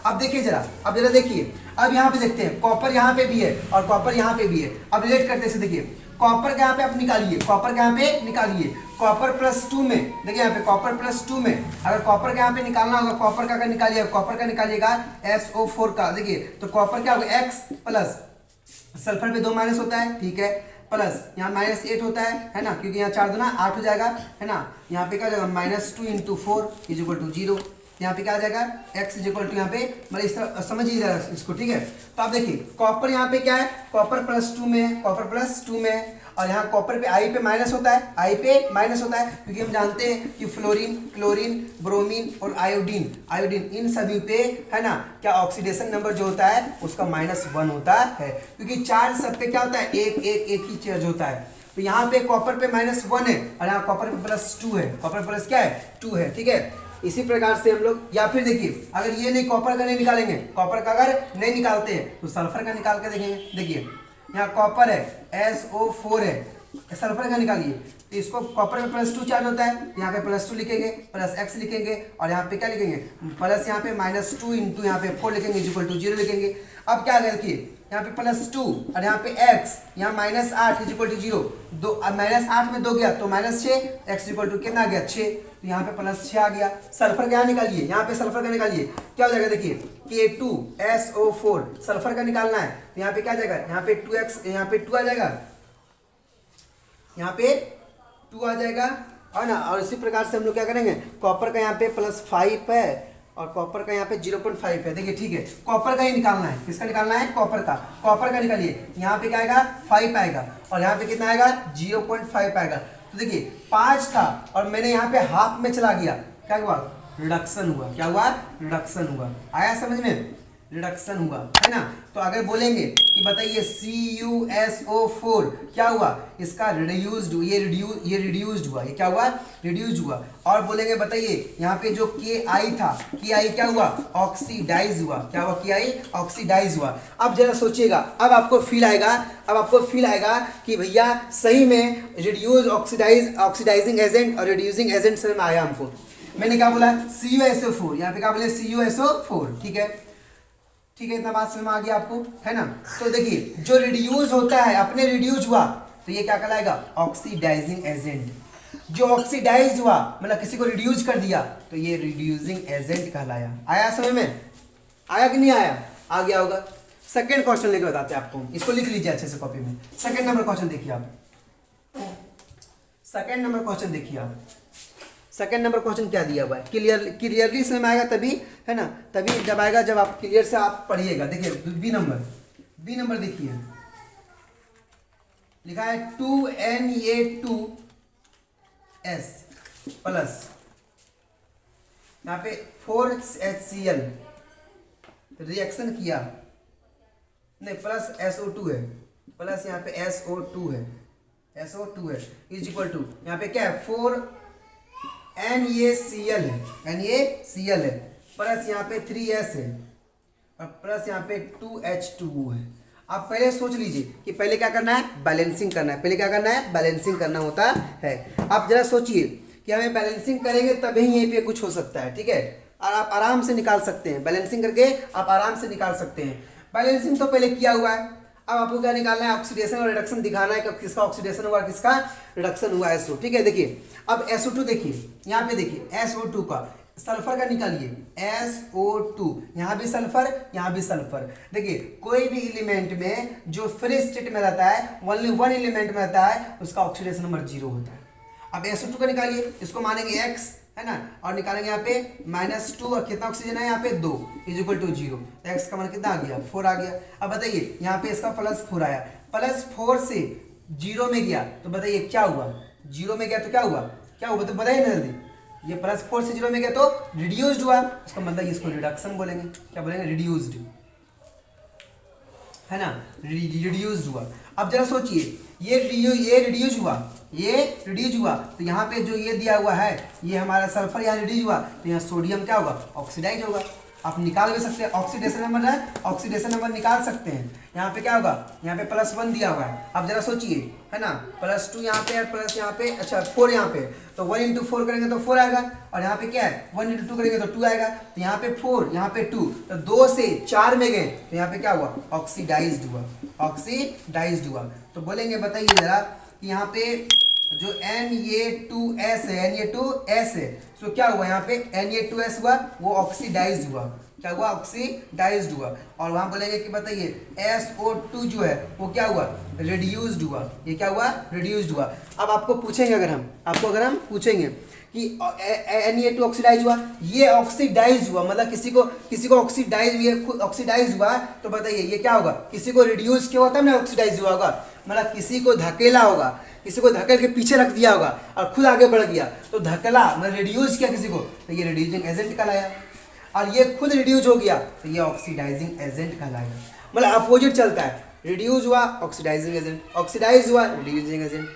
अब देखिए जरा, देखिए, अब यहाँ पे देखते हैं, कॉपर यहाँ पे भी है और कॉपर यहाँ पे भी है। अब रिलेट करते हैं, देखिए कॉपर का यहाँ पे आप निकालिए, कॉपर +2 में, देखिए यहाँ पे कॉपर +2 में अगर कॉपर का यहाँ पे निकालना होगा, कॉपर का निकालिएगा SO4 का, देखिए तो कॉपर क्या होगा, X प्लस सल्फर पे 2 माइनस होता है, ठीक है, प्लस यहाँ -8 होता है ना, क्योंकि यहाँ 4 दूना 8 हो जाएगा, है ना। यहाँ पे क्या हो जाएगा, -2 × 4 = 0, यहाँ पे क्या आ जाएगा, x = यहाँ पे, मतलब इस तरह समझिए इसको, ठीक है। तो आप देखिए कॉपर यहाँ पे क्या है, कॉपर +2 में, और यहाँ कॉपर पे आई पे माइनस होता है, आई पे माइनस होता है, क्योंकि हम जानते हैं कि फ्लोरीन, क्लोरीन, ब्रोमीन और आयोडीन, आयोडीन इन सभी पे है ना क्या ऑक्सीडेशन नंबर जो होता है उसका -1 होता है, क्योंकि चार्ज सब पे क्या होता है, एक एक एक ही चार्ज होता है। तो यहाँ पे कॉपर पे -1 है और यहाँ कॉपर पे +2 है, कॉपर प्लस क्या है 2 है, ठीक है। इसी प्रकार से हम लोग, या फिर देखिए अगर ये नहीं कॉपर का नहीं निकालेंगे, कॉपर का अगर नहीं निकालते हैं तो सल्फर का निकाल के देखेंगे। देखिए यहाँ कॉपर है SO4 है, सल्फर का निकालिए, तो इसको कॉपर में +2 चार्ज होता है, यहाँ पे +2 लिखेंगे, +x लिखेंगे और यहाँ पे क्या लिखेंगे प्लस, यहाँ पे -2 इंटू यहाँ पे 4 लिखेंगे =0 लिखेंगे। अब क्या देखिए यहाँ पे +2 और यहाँ पे x, यहाँ -8 =0, दो -8 में 2 गया तो -6, x कितना आ गया 6, तो यहाँ पे +6 आ गया। सल्फर का यहाँ निकालिए, यहाँ पे सल्फर का निकालिए, क्या हो जाएगा देखिए K2SO4 सल्फर का निकालना है, तो यहाँ पे क्या आ जाएगा, यहाँ पे 2x, यहाँ पे 2 आ जाएगा, यहाँ पे 2 आ जाएगा, और ना। और इसी प्रकार से हम लोग क्या करेंगे, कॉपर का यहाँ पे +5 है और कॉपर का यहाँ पे 0.5 है। देखिए ठीक है, कॉपर का ही निकालना है, किसका निकालना है, कॉपर का, कॉपर का निकालिए। यहाँ पे क्या आएगा 5 आएगा और यहाँ पे कितना आएगा 0.5 आएगा। तो देखिए 5 था और मैंने यहाँ पे हाफ में चला गया, क्या हुआ, रिडक्शन हुआ, क्या हुआ, रिडक्शन हुआ। आया समझ में, रिडक्शन हुआ, है ना। तो अगर बोलेंगे कि बताइए CuSO4 क्या हुआ, इसका रिड्यूस्ड, ये रिड्यूस्ड हुआ, ये क्या हुआ, रिड्यूस्ड हुआ। और बोलेंगे बताइए यहाँ पे जो Ki था, Ki क्या हुआ, ऑक्सीडाइज हुआ, क्या हुआ, Ki ऑक्सीडाइज हुआ। अब जरा सोचिएगा, अब आपको फील आएगा कि भैया सही में रिड्यूस ऑक्सीडाइजिंग एजेंट और रिड्यूसिंग एजेंट समझ में आया हमको। मैंने क्या बोला, CuSO4, यहाँ पे क्या बोले CuSO4, ठीक है, ठीक है, इतना बात समझ में आ गया आपको, है ना। तो देखिए जो रिड्यूस होता है, अपने रिड्यूस हुआ तो ये क्या कहलाएगा, ऑक्सीडाइजिंग एजेंट। जो ऑक्सीडाइज हुआ मतलब किसी को रिड्यूस कर दिया तो ये रिड्यूसिंग एजेंट कहलाया। आया समझ में, आया कि नहीं आया, आ गया होगा। सेकंड क्वेश्चन लेके बताते हैं आपको, इसको लिख लीजिए अच्छे से कॉपी में। सेकंड नंबर क्वेश्चन देखिए आप, सेकंड नंबर क्वेश्चन देखिए आप। सेकंड नंबर क्वेश्चन क्या दिया हुआ है, क्लियरली समझ में आएगा तभी, है ना, तभी जब आएगा जब आप क्लियर से आप पढ़िएगा। देखिए बी नंबर देखिए, लिखा है 2Na2S प्लस यहाँ पे 4HCl रिएक्शन किया, नहीं प्लस SO2 है, प्लस यहाँ पे SO2 है इज इक्वल टू यहाँ पे क्या है 4NaCl है, प्लस यहाँ पे 3S है और प्लस यहाँ पे 2H2O है। आप पहले सोच लीजिए कि पहले क्या करना है, बैलेंसिंग करना है। पहले क्या करना है, बैलेंसिंग करना होता है। आप जरा सोचिए कि हमें बैलेंसिंग करेंगे तभी यहीं पे कुछ हो सकता है, ठीक है। और आप आराम से निकाल सकते हैं, बैलेंसिंग करके आप आराम से निकाल सकते हैं। बैलेंसिंग तो पहले किया हुआ है, अब आपको क्या निकालना है, ऑक्सीडेशन और रिडक्शन दिखाना है कि किसका ऑक्सीडेशन हुआ किसका रिडक्शन हुआ। SO, ठीक है। देखिए अब SO2 देखिए, यहाँ पे देखिए SO2 का सल्फर का निकालिए, SO2, यहाँ भी सल्फर यहाँ भी सल्फर। देखिए कोई भी एलिमेंट में जो फ्री स्टेट में रहता है, ओनली वन एलिमेंट में रहता है, उसका ऑक्सीडेशन नंबर 0 होता है। अब SO2 का निकालिए, इसको मानेंगे x, है ना, और निकालेंगे यहाँ पे -2 और कितना ऑक्सीजन है यहाँ पे 2 इज इक्वल टू 0। x का मान कितना आ गया, 4 आ गया। अब बताइए यहाँ पे इसका +4 आया, +4 से 0 में गया तो बताइए क्या हुआ, 0 में गया तो क्या हुआ तो बताइए ना जल्दी। ये +4 से 0 में गया तो रिड्यूस्ड हुआ, इसका मतलब इसको रिडक्शन बोलेंगे। क्या बोलेंगे, रिड्यूस्ड, है ना, रिड्यूस्ड हुआ। अब जरा सोचिए ये रिड्यूस हुआ तो यहाँ पे जो ये दिया हुआ है, ये हमारा सल्फर यहाँ रिड्यूस हुआ तो यहाँ सोडियम क्या होगा, ऑक्सीडाइज होगा। आप निकाल भी सकते हैं, ऑक्सीडेशन नंबर है, ऑक्सीडेशन नंबर निकाल सकते हैं। यहाँ पे क्या होगा, यहाँ पे +1 दिया हुआ है। अब जरा सोचिए, है ना, +2 यहाँ पे और प्लस यहाँ पे, अच्छा 4 यहाँ पे, तो 1 × 4 करेंगे तो 4 आएगा, और यहाँ पे क्या है 1 × 2 करेंगे तो 2 आएगा। तो यहाँ पे 4 यहाँ पे 2, तो 2 से 4 में गए तो यहाँ पे क्या हुआ, ऑक्सीडाइज्ड हुआ। तो बोलेंगे बताइए जरा कि यहाँ पे जो Na2S है, तो क्या हुआ, यहाँ पे Na2S हुआ, वो ऑक्सीडाइज हुआ। क्या हुआ, ऑक्सीडाइज्ड हुआ। और वहाँ बोलेंगे कि बताइए SO2 जो है वो क्या हुआ, रिड्यूस्ड हुआ। ये क्या हुआ, रिड्यूस्ड हुआ। अब आपको पूछेंगे, अगर हम पूछेंगे कि Na2 ऑक्सीडाइज हुआ, ये ऑक्सीडाइज हुआ मतलब किसी को ऑक्सीडाइज हुआ, तो बताइए ये क्या होगा, किसी को रिड्यूस किया होता है ना, ऑक्सीडाइज हुआ होगा। मतलब किसी को धकेला होगा, किसी को धकेल के पीछे रख दिया होगा और खुद आगे बढ़ गया, तो धकेला मतलब रिड्यूस किया किसी को, तो ये रिड्यूसिंग एजेंट कहलाया। और ये खुद रिड्यूस हो गया तो ये ऑक्सीडाइजिंग एजेंट कहलाएगा। मतलब अपोजिट चलता है, रिड्यूस हुआ ऑक्सीडाइजिंग एजेंट, ऑक्सीडाइज हुआ रिड्यूसिंग एजेंट।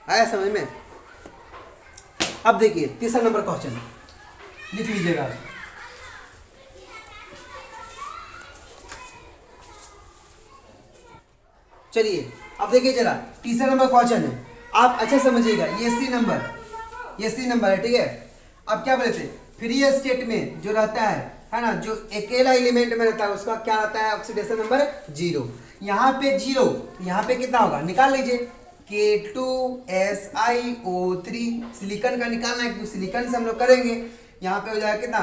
आया समझ में? अब देखिए तीसरा नंबर क्वेश्चन लिख लीजिएगा। चलिए अब देखिए जरा, तीसरा नंबर क्वेश्चन है, आप अच्छा समझिएगा, ये सी नंबर है, ठीक है। अब क्या बोले थे, फ्री स्टेट में जो रहता है ना, जो अकेला एलिमेंट में रहता है उसका क्या रहता है, ऑक्सीडेशन नंबर 0। यहाँ पे 0, यहाँ पे कितना होगा निकाल लीजिए, K2SiO3 सिलिकॉन का निकालना है क्योंकि सिलिकॉन से हम लोग करेंगे। यहाँ पे हो जाएगा कितना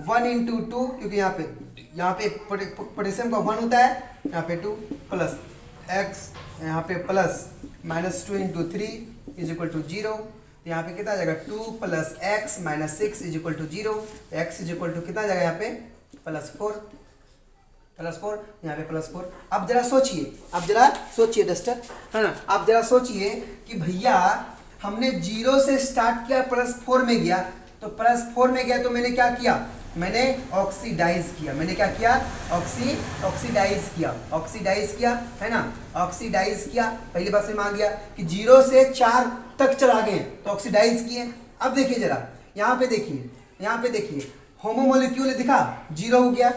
1 × 2, क्योंकि यहाँ पे पोटेशियम का 1 होता है, यहाँ पे 2 प्लस x, यहाँ पे प्लस -2 × 3 = 0। यहाँ पे कितना आ जाएगा 2 + x - 6 = 0। x = कितना आ जाएगा यहाँ पे +4, यहाँ पे +4। अब जरा सोचिए डस्टर, है ना, आप जरा सोचिए कि भैया हमने 0 से स्टार्ट किया, +4 में गया, तो +4 में गया तो मैंने क्या किया, मैंने ऑक्सीडाइज किया। मैंने क्या किया, ऑक्सीडाइज किया, है ना, ऑक्सीडाइज किया। पहली बात समझ में आ गया कि 0 से 4 तक चला गए तो ऑक्सीडाइज किए। अब देखिए जरा, यहाँ पे देखिए होमोमोलिक्यूल दिखा 0 हो गया,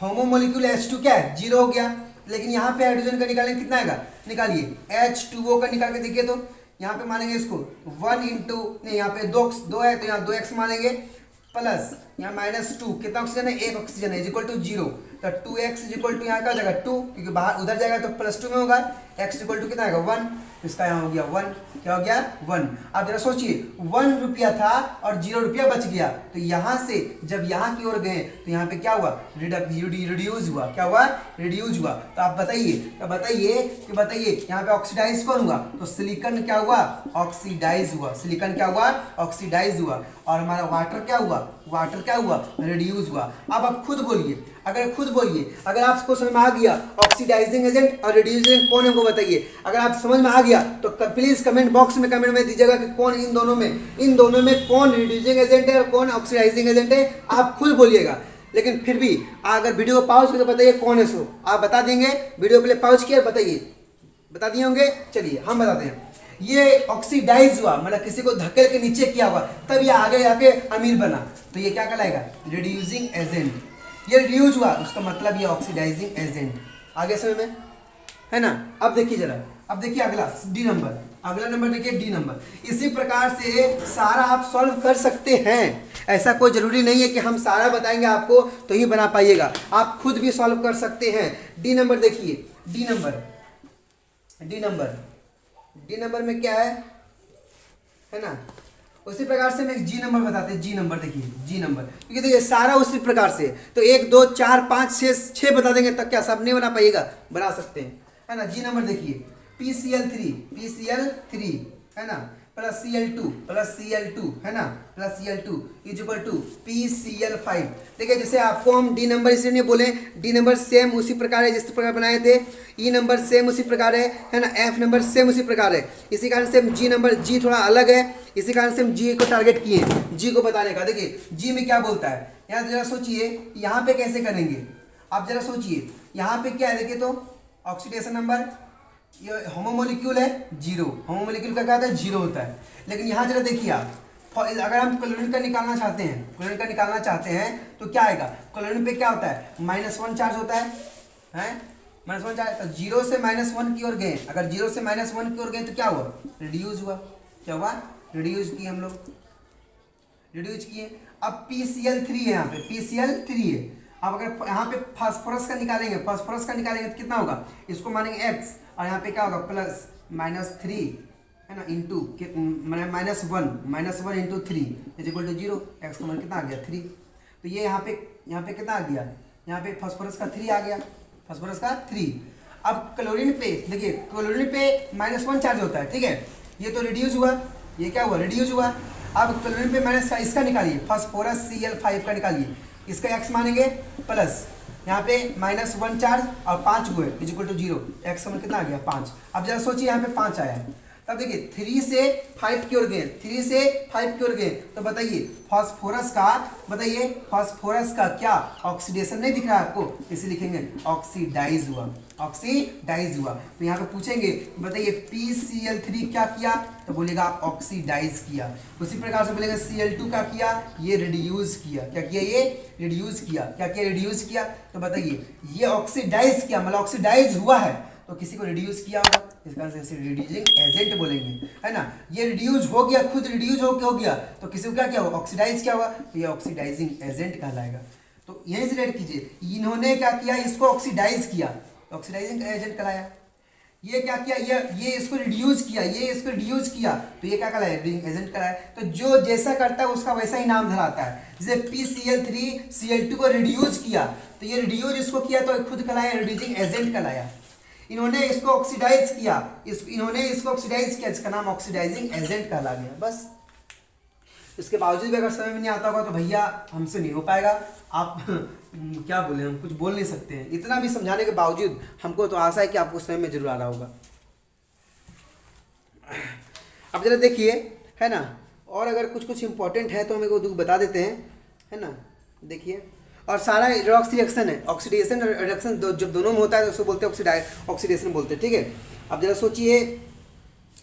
होमोमोलिक्यूल H2 क्या है 0 हो गया, लेकिन यहाँ पे हाइड्रोजन का निकालने कितना आएगा, निकालिए H2O का निकाल के देखिए, तो यहाँ पे मानेंगे इसको 1 × नहीं, यहाँ पे 2 है तो यहाँ 2x मानेंगे, प्लस यहाँ -2, कितना ऑक्सीजन है, 1 ऑक्सीजन है, = 0। तो 2x = यहाँ का हो जाएगा 2, क्योंकि बाहर उधर जाएगा तो +2 में होगा, x = कितना आएगा 1, इसका यहाँ हो गया 1, क्या हो गया 1। अब जरा सोचिए 1 रुपया था और 0 रुपया बच गया, तो यहाँ से जब यहाँ की ओर गए तो यहाँ पे क्या हुआ, रिड्यूस हुआ, क्या हुआ, रिड्यूस हुआ। तो आप बताइए यहाँ पे ऑक्सीडाइज कौन हुआ, तो सिलिकॉन क्या हुआ, ऑक्सीडाइज हुआ, सिलिकॉन क्या हुआ, ऑक्सीडाइज हुआ। और हमारा वाटर क्या हुआ, रिड्यूस हुआ। अब आप खुद बोलिए, अगर आपको समझ में आ गया ऑक्सीडाइजिंग एजेंट और रिड्यूसिंग एजेंट कौन है वो बताइए। अगर आप समझ में आ गया तो प्लीज कमेंट बॉक्स में कमेंट में दीजिएगा कि कौन इन दोनों में कौन रिड्यूसिंग एजेंट है और कौन ऑक्सीडाइजिंग एजेंट है, आप खुद बोलिएगा। लेकिन फिर भी अगर वीडियो को पॉज करके बताइए कौन है, सो आप बता देंगे, वीडियो पहले पॉज किया बताइए, बता दिए होंगे। चलिए हम बताते हैं, ये ऑक्सीडाइज हुआ मतलब किसी को धकेल के नीचे किया हुआ, तब ये आगे जाके अमीर बना, तो ये क्या कहलाएगा, रिड्यूसिंग एजेंट। ये रिड्यूस हुआ उसका मतलब ये ऑक्सीडाइजिंग एजेंट। आगे समझ में है ना। अब देखिए अगला नंबर देखिए डी नंबर। इसी प्रकार से सारा आप सॉल्व कर सकते हैं, ऐसा कोई जरूरी नहीं है कि हम सारा बताएंगे आपको तो ही बना पाइएगा, आप खुद भी सॉल्व कर सकते हैं। डी नंबर देखिए, डी नंबर में क्या है ना, उसी प्रकार से मैं जी नंबर बताते हैं। जी नंबर देखिए, क्योंकि देखिए सारा उसी प्रकार से, तो 1 2 4 5 6 बता देंगे तब क्या सब नहीं बना पाइएगा, बना सकते हैं, है ना। जी नंबर देखिए PCl3 है ना, प्लस Cl2 है ना, प्लस Cl2 = PCl5। देखिए जैसे आपको हम डी नंबर इसलिए नहीं बोले, डी नंबर सेम उसी प्रकार है जिस प्रकार बनाए थे, ई नंबर सेम उसी प्रकार है ना, एफ नंबर सेम उसी प्रकार है। इसी कारण से हम जी थोड़ा अलग है, इसी कारण से हम जी को टारगेट किए, जी को बताने का। देखिए जी में क्या बोलता है, यहाँ जरा सोचिए यहाँ पे कैसे करेंगे, आप जरा सोचिए यहाँ पे क्या है, देखिए तो ऑक्सीडेशन नंबर, ये होमोमोलिक्यूल है 0, होमोमोलिक्यूल का क्या होता है 0 होता है। लेकिन यहाँ जरा देखिए आप, अगर हम क्लोरीन का निकालना चाहते हैं तो क्या आएगा, क्लोरीन पे क्या होता है -1 चार्ज होता है -1 चार्ज, तो 0 से -1 की ओर गए, अगर 0 से -1 की ओर गए तो क्या हुआ, रिड्यूस हुआ, क्या हुआ, रिड्यूस किए हम लोग, रिड्यूस किए। अब PCl3 है, यहाँ पे PCl3 है। अब अगर यहाँ पे फास्फोरस का निकालेंगे तो कितना होगा, इसको मानेंगे x, और यहाँ पे क्या होगा +-3 है ना, इंटू -1 × 3 = 0, x का मान कितना आ गया 3। तो ये यहाँ पे कितना आ गया, यहाँ पे फास्फोरस का 3 आ गया, फास्फोरस का 3। अब क्लोरीन पे देखिए, क्लोरीन पे -1 चार्ज होता है, ठीक है, ये तो रिड्यूस हुआ, ये क्या हुआ, रिड्यूस हुआ। अब क्लोरीन पे इसका निकालिए, फास्फोरस Cl5 का निकालिए, इसका x मानेंगे प्लस, यहाँ पे -1 चार्ज और 5 गो है इक्वल टू 0, एक्स का मान कितना आ गया 5। अब जरा सोचिए यहाँ पे 5 आया है, तब देखिए 3 से 5 की ओर गए, 3 से 5 की ओर गए, तो बताइए फास्फोरस का क्या ऑक्सीडेशन नहीं दिख रहा है आपको, इसे लिखेंगे ऑक्सीडाइज हुआ, ऑक्सीडाइज हुआ। तो यहाँ पे पूछेंगे बताइए PCl3 क्या किया, तो बोलेगा आप ऑक्सीडाइज किया। उसी प्रकार से बोलेंगे Cl2 क्या किया, ये रिड्यूस किया, क्या किया, ये रिड्यूस किया, क्या किया, रिड्यूस किया। तो बताइए ये ऑक्सीडाइज किया मतलब ऑक्सीडाइज हुआ है, तो किसी को रिड्यूस किया होगा, इसका आंसर इसे रिड्यूसिंग एजेंट बोलेंगे, है ना। ये रिड्यूस हो गया, खुद रिड्यूस हो गया, तो किसी को क्या क्या होगा, ऑक्सीडाइज क्या होगा, तो ये ऑक्सीडाइजिंग एजेंट कहलाएगा। तो यहीं से रेड कीजिए, इन्होंने क्या किया, इसको ऑक्सीडाइज किया, ऑक्सीडाइजिंग एजेंट कहलाया। ये क्या किया, ये इसको रिड्यूस किया, ये इसको रिड्यूस किया, तो ये क्या कहलाया, रिड्यूसिंग एजेंट कहलाया। तो जो जैसा करता है उसका वैसा ही नाम धराता है। जैसे PCl3 Cl2 को रिड्यूस किया, तो ये रिड्यूस इसको किया तो खुद कहलाया रिड्यूसिंग एजेंट कहलाया। इन्होंने इसको ऑक्सीडाइज किया, इन्होंने इसको ऑक्सीडाइज किया, इसका नाम ऑक्सीडाइजिंग एजेंट कहला गया। बस इसके बावजूद भी अगर समझ में नहीं आता होगा तो भैया हमसे नहीं हो पाएगा। आप क्या बोले, हम कुछ बोल नहीं सकते हैं। इतना भी समझाने के बावजूद हमको तो आशा है कि आपको समझ में जरूर आ रहा होगा। अब जरा देखिए, है ना, और अगर कुछ इंपॉर्टेंट है तो हम एक बता देते हैं, है ना। देखिए, और सारा रिडॉक्स रिएक्शन है, ऑक्सीडेशन और रिडक्शन जब दोनों में होता है तो उसको बोलते हैं ऑक्सीडेशन बोलते हैं, ठीक है। अब जरा सोचिए,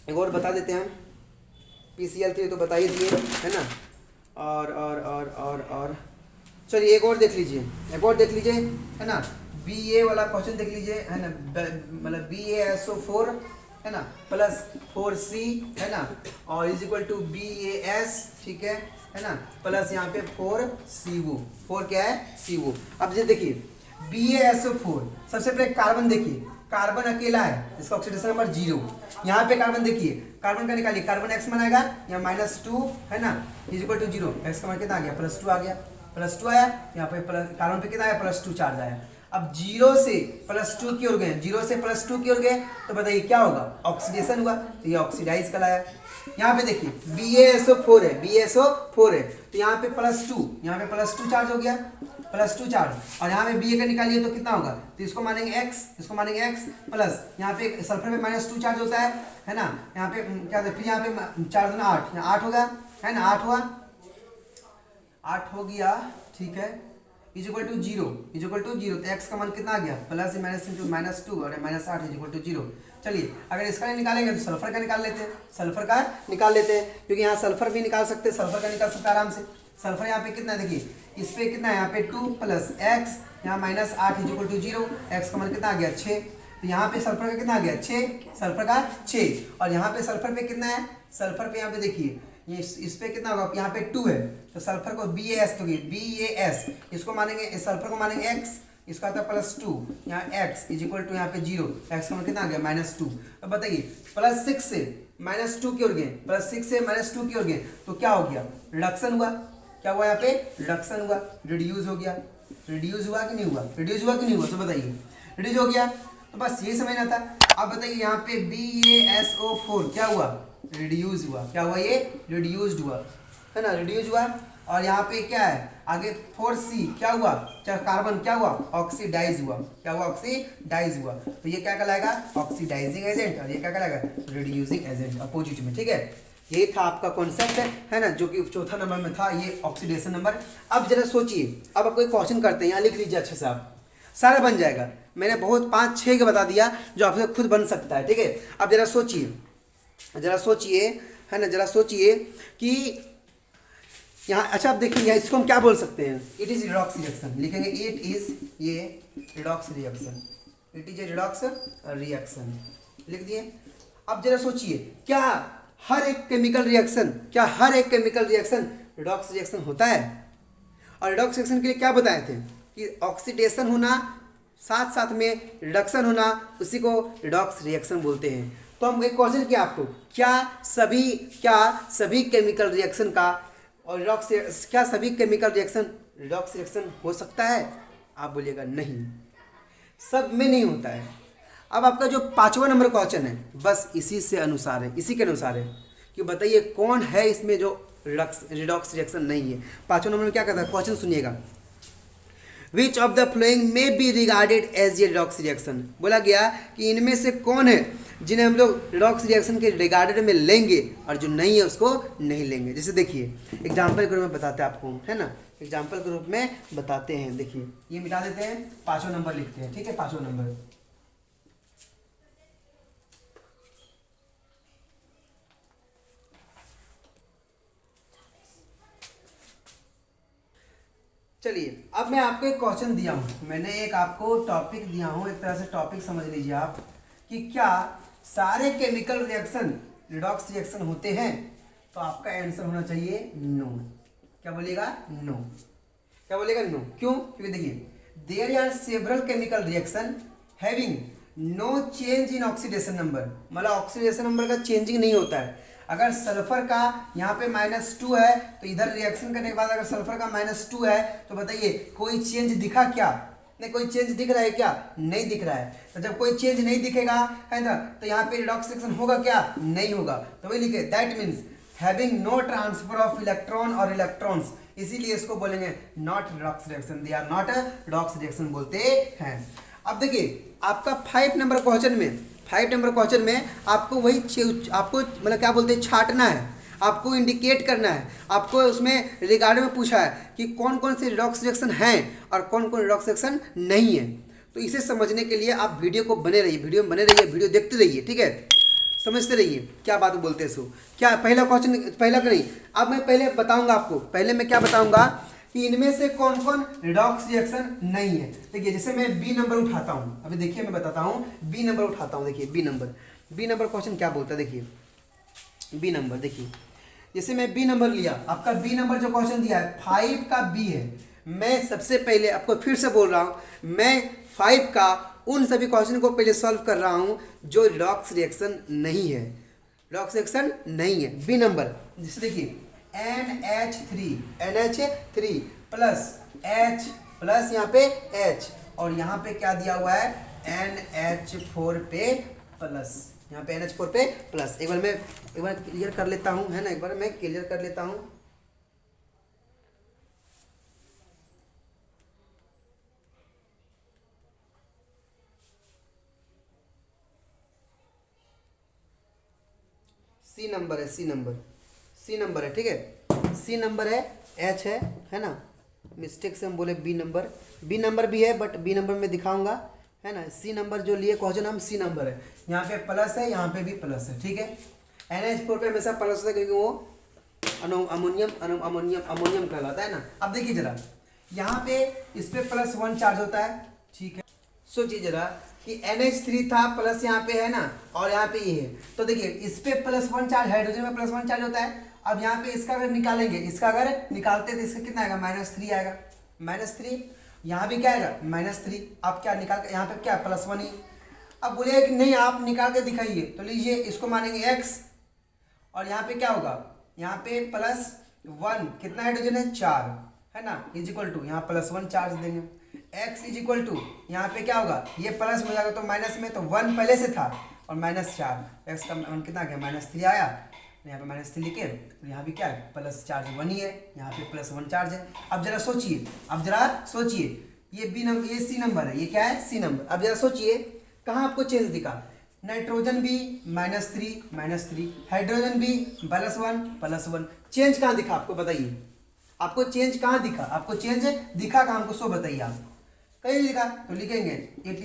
एक और बता देते हैं, PCl3 तो बता ही दिए, है ना। और चलिए एक और देख लीजिए, है ना। Ba वाला क्वेश्चन देख लीजिए, है ना, मतलब BaSO4 है ना प्लस 4C है ना, और इज इक्वल टू BaS, ठीक है ना, प्लस यहाँ पे 4CO, 4 क्या है, CO। अब ये देखिए BaSO4, सबसे पहले कार्बन देखिए, कार्बन अकेला है, इसका ऑक्सीडेशन नंबर 0। यहाँ पे कार्बन देखिए, कार्बन का निकालिए, कार्बन x मान आएगा, यहाँ -2 है ना, इज इक्वल टू 0, x का मान कितना आ गया, +2 आ गया, +2 आया, यहाँ पे कार्बन पे कितना आया, +2 चार्ज आया। अब 0 से +2 की ओर गए, 0 से +2 की ओर गए, तो बताइए क्या होगा, ऑक्सीडेशन हुआ, तो ये ऑक्सीडाइज कहलाया। यहाँ पे देखिए BaSO4 है, तो यहाँ पे +2, यहाँ पे +2 चार्ज हो गया, +2 चार्ज, और यहाँ पे Ba का निकालिए तो कितना होगा, तो इसको मानेंगे x, प्लस यहाँ पे सल्फर पे -2 चार्ज होता है ना, यहाँ पे क्या, फिर यहाँ पे 4 दूना 8, यहाँ 8 होगा, है ना, 8 हो गया, ठीक है, इज इक्वल टू 0, तो x का मान कितना आ गया, प्लस माइनस इंटू -2 और -8 इज इक्वल टू 0। चलिए अगर इसका नहीं निकालेंगे तो सल्फर का निकाल लेते हैं, क्योंकि यहाँ सल्फर भी निकाल सकते हैं, सल्फर का निकाल सकते हैं आराम से। सल्फर यहाँ पे कितना है, देखिए इस पे कितना है, यहाँ पे 2 प्लस x, यहाँ -8 इज इक्वल टू 0, x का मान कितना आ गया 6, तो यहाँ पे सल्फर का कितना आ गया 6, सल्फर का 6, और यहाँ पे सल्फर पे कितना है, सल्फर पे यहाँ पे देखिए ये इस पे कितना होगा, यहाँ पे 2 है, तो सल्फर को BaS, तो BaS इसको मानेंगे, सल्फर को मानेंगे x, इसका आता है +2, यहाँ x इज इक्वल टू यहाँ पे 0, x का मान कितना आ गया -2। अब बताइए +6 से -2 की ओर गए, -2 की ओर गए, तो क्या हो गया, रिडक्शन हुआ, क्या हुआ, यहाँ पे रिडक्शन हुआ, रिड्यूस हो गया, रिड्यूस हुआ कि नहीं हुआ, तो बताइए रिड्यूस हो गया, तो बस ये समझना था। अब बताइए यहाँ पे BaSO4 क्या हुआ, रिड्यूस हुआ, क्या हुआ, ये रिड्यूस्ड हुआ, है ना, रिड्यूस हुआ। और यहाँ पे क्या है आगे 4C क्या हुआ, क्या कार्बन क्या हुआ, ऑक्सीडाइज हुआ, क्या हुआ, ऑक्सीडाइज हुआ, तो ये क्या कहलाएगा, ऑक्सीडाइजिंग एजेंट, और ये क्या कहलाएगा, रिड्यूसिंग एजेंट, अपोजिट में, ठीक है। यही था आपका कॉन्सेप्ट, है ना, जो कि चौथा नंबर में था, ये ऑक्सीडेशन नंबर। अब जरा सोचिए, अब आपको एक क्वेश्चन करते हैं, यहाँ लिख लीजिए अच्छे से, आप सारा बन जाएगा, मैंने बहुत 5-6 के बता दिया जो आपसे खुद बन सकता है, ठीक है। अब जरा सोचिए, है ना, जरा सोचिए कि यहाँ, अच्छा आप देखिए इसको हम क्या बोल सकते हैं, इट इज रिडॉक्स रिएक्शन, लिखेंगे इट इज ये redox reaction, it is a redox reaction, लिख दिए। अब जरा सोचिए, क्या हर एक केमिकल रिएक्शन रिडॉक्स रिएक्शन होता है? और रिडॉक्स रिएक्शन के लिए क्या बताए थे कि ऑक्सीडेशन होना, साथ साथ में रिडक्शन होना, उसी को रिडॉक्स रिएक्शन बोलते हैं। तो हम एक क्वेश्चन किया आपको, क्या सभी केमिकल रिएक्शन का और क्या सभी केमिकल रिएक्शन रिडॉक्स रिएक्शन हो सकता है? आप बोलिएगा नहीं, सब में नहीं होता है। अब आपका जो 5वां नंबर क्वेश्चन है बस इसी के अनुसार है कि बताइए कौन है इसमें जो रिडॉक्स रिएक्शन नहीं है। 5वां नंबर में क्या कहता है, क्वेश्चन सुनिएगा, which of the following may be regarded as a redox reaction. बोला गया कि इनमें से कौन है जिन्हें हम लोग रिडॉक्स रिएक्शन के रिगार्डेड में लेंगे और जो नहीं है उसको नहीं लेंगे। जैसे देखिए एग्जाम्पल के रूप में बताते हैं आपको, है ना, एग्जाम्पल के रूप में बताते हैं। देखिए ये मिटा देते हैं, 5वां नंबर लिखते हैं, ठीक है, 5वां नंबर। चलिए अब मैं आपको एक क्वेश्चन दिया हूँ, मैंने एक आपको टॉपिक दिया हूँ, एक तरह से टॉपिक समझ लीजिए आप कि क्या सारे केमिकल रिएक्शन रिडॉक्स रिएक्शन होते हैं। तो आपका आंसर होना चाहिए नो। क्या बोलेगा? नो। क्या बोलेगा? नो। क्यों? क्योंकि देखिए there are several chemical reaction having no change in oxidation number, मतलब ऑक्सीडेशन नंबर का चेंजिंग नहीं होता है। अगर सल्फर का यहाँ पे -2 है तो इधर रिएक्शन करने के बाद अगर सल्फर का -2 है तो बताइए कोई चेंज दिखा क्या? नहीं, कोई चेंज दिख रहा है क्या? नहीं दिख रहा है। तो जब कोई चेंज नहीं दिखेगा है ना, तो यहाँ पे रिडॉक्स रिएक्शन होगा क्या? नहीं होगा। तो वही लिखे that means having no transfer of electron और इलेक्ट्रॉन्स, इसीलिए इसको बोलेंगे not redox reaction, they are not redox reaction बोलते हैं। अब देखिए आपका 5 नंबर क्वेश्चन में आपको वही आपको मतलब क्या बोलते हैं छांटना है, आपको इंडिकेट करना है, आपको उसमें रिगार्ड में पूछा है कि कौन कौन से रिडॉक्स रिएक्शन हैं और कौन कौन रिडॉक्स रिएक्शन नहीं है। तो इसे समझने के लिए आप वीडियो को बने रहिए, वीडियो देखते रहिए, ठीक है, समझते रहिए क्या बात बोलते हैं। सो क्या पहला क्वेश्चन, पहला का नहीं, अब मैं पहले बताऊंगा आपको, पहले मैं क्या बताऊंगा कि इनमें से कौन कौन रिडॉक्स रिएक्शन नहीं है। देखिए जैसे मैं बी नंबर उठाता हूँ, अभी देखिए मैं बताता हूँ, बी नंबर उठाता हूँ। देखिए बी नंबर क्वेश्चन क्या बोलता है, देखिए बी नंबर, देखिए जैसे मैं बी नंबर लिया, आपका बी नंबर जो क्वेश्चन दिया है 5 का बी है। मैं सबसे पहले आपको फिर से बोल रहा हूँ, मैं 5 का उन सभी क्वेश्चन को पहले सॉल्व कर रहा हूँ जो रिडॉक्स रिएक्शन नहीं है, रिडॉक्स रिएक्शन नहीं है। बी नंबर जैसे देखिए NH3 प्लस H प्लस यहाँ पे H और यहाँ पे क्या दिया हुआ है NH4 पे प्लस, यहाँ पे NH4 पे प्लस। एक बार क्लियर कर लेता हूँ, है ना, एक बार मैं क्लियर कर लेता हूँ। सी नंबर है, ठीक है, सी नंबर है, H है ना, मिस्टेक से हम बोले बी नंबर भी है बट बी नंबर में दिखाऊंगा, है ना। सी नंबर जो लिए क्वेश्चन हम सी नंबर है, यहाँ पे प्लस है, यहाँ पे भी प्लस है, ठीक है। NH4 पे हमेशा प्लस होता है क्योंकि वो अमोनियम कहलाता है ना। अब देखिए जरा यहाँ पे इस पे +1 चार्ज होता है, ठीक है। सोचिए जरा कि NH3 था प्लस यहाँ पे है ना और यहाँ पे ये है, तो देखिए इस पे +1 चार्ज, हाइड्रोजन में +1 चार्ज होता है। अब यहाँ पे इसका अगर निकालेंगे, इसका अगर निकालते तो इसका कितना आएगा -3 आएगा, -3। यहाँ भी क्या आएगा -3। अब क्या निकाल के यहाँ पे क्या +1 ही। अब बोलिए कि नहीं आप निकाल के दिखाइए, तो लीजिए इसको मानेंगे x और यहाँ पे क्या होगा, यहाँ पे +1, कितना हाइड्रोजन है 4, है ना, इजिक्वल टू यहाँ +1 चार्ज देंगे, x इजिक्वल टू यहाँ पे क्या होगा, ये प्लस में जाएगा तो माइनस में, तो 1 पहले से था और -4, x का मान कितना आ गया -3 आया, यहाँ पे -3 लिखे और यहाँ भी क्या है प्लस चार्ज 1 ही है, यहाँ पे +1 चार्ज है। अब जरा सोचिए, ये बी नंबर, ये सी नंबर है, ये क्या है सी नंबर। अब जरा सोचिए कहाँ आपको चेंज दिखा, नाइट्रोजन भी -3, हाइड्रोजन भी +1, चेंज कहाँ दिखा आपको बताइए, आपको चेंज कहाँ दिखा, आपको चेंज दिखा कहाँ हमको सो बताइए आप, कहीं लिखा तो लिखेंगे it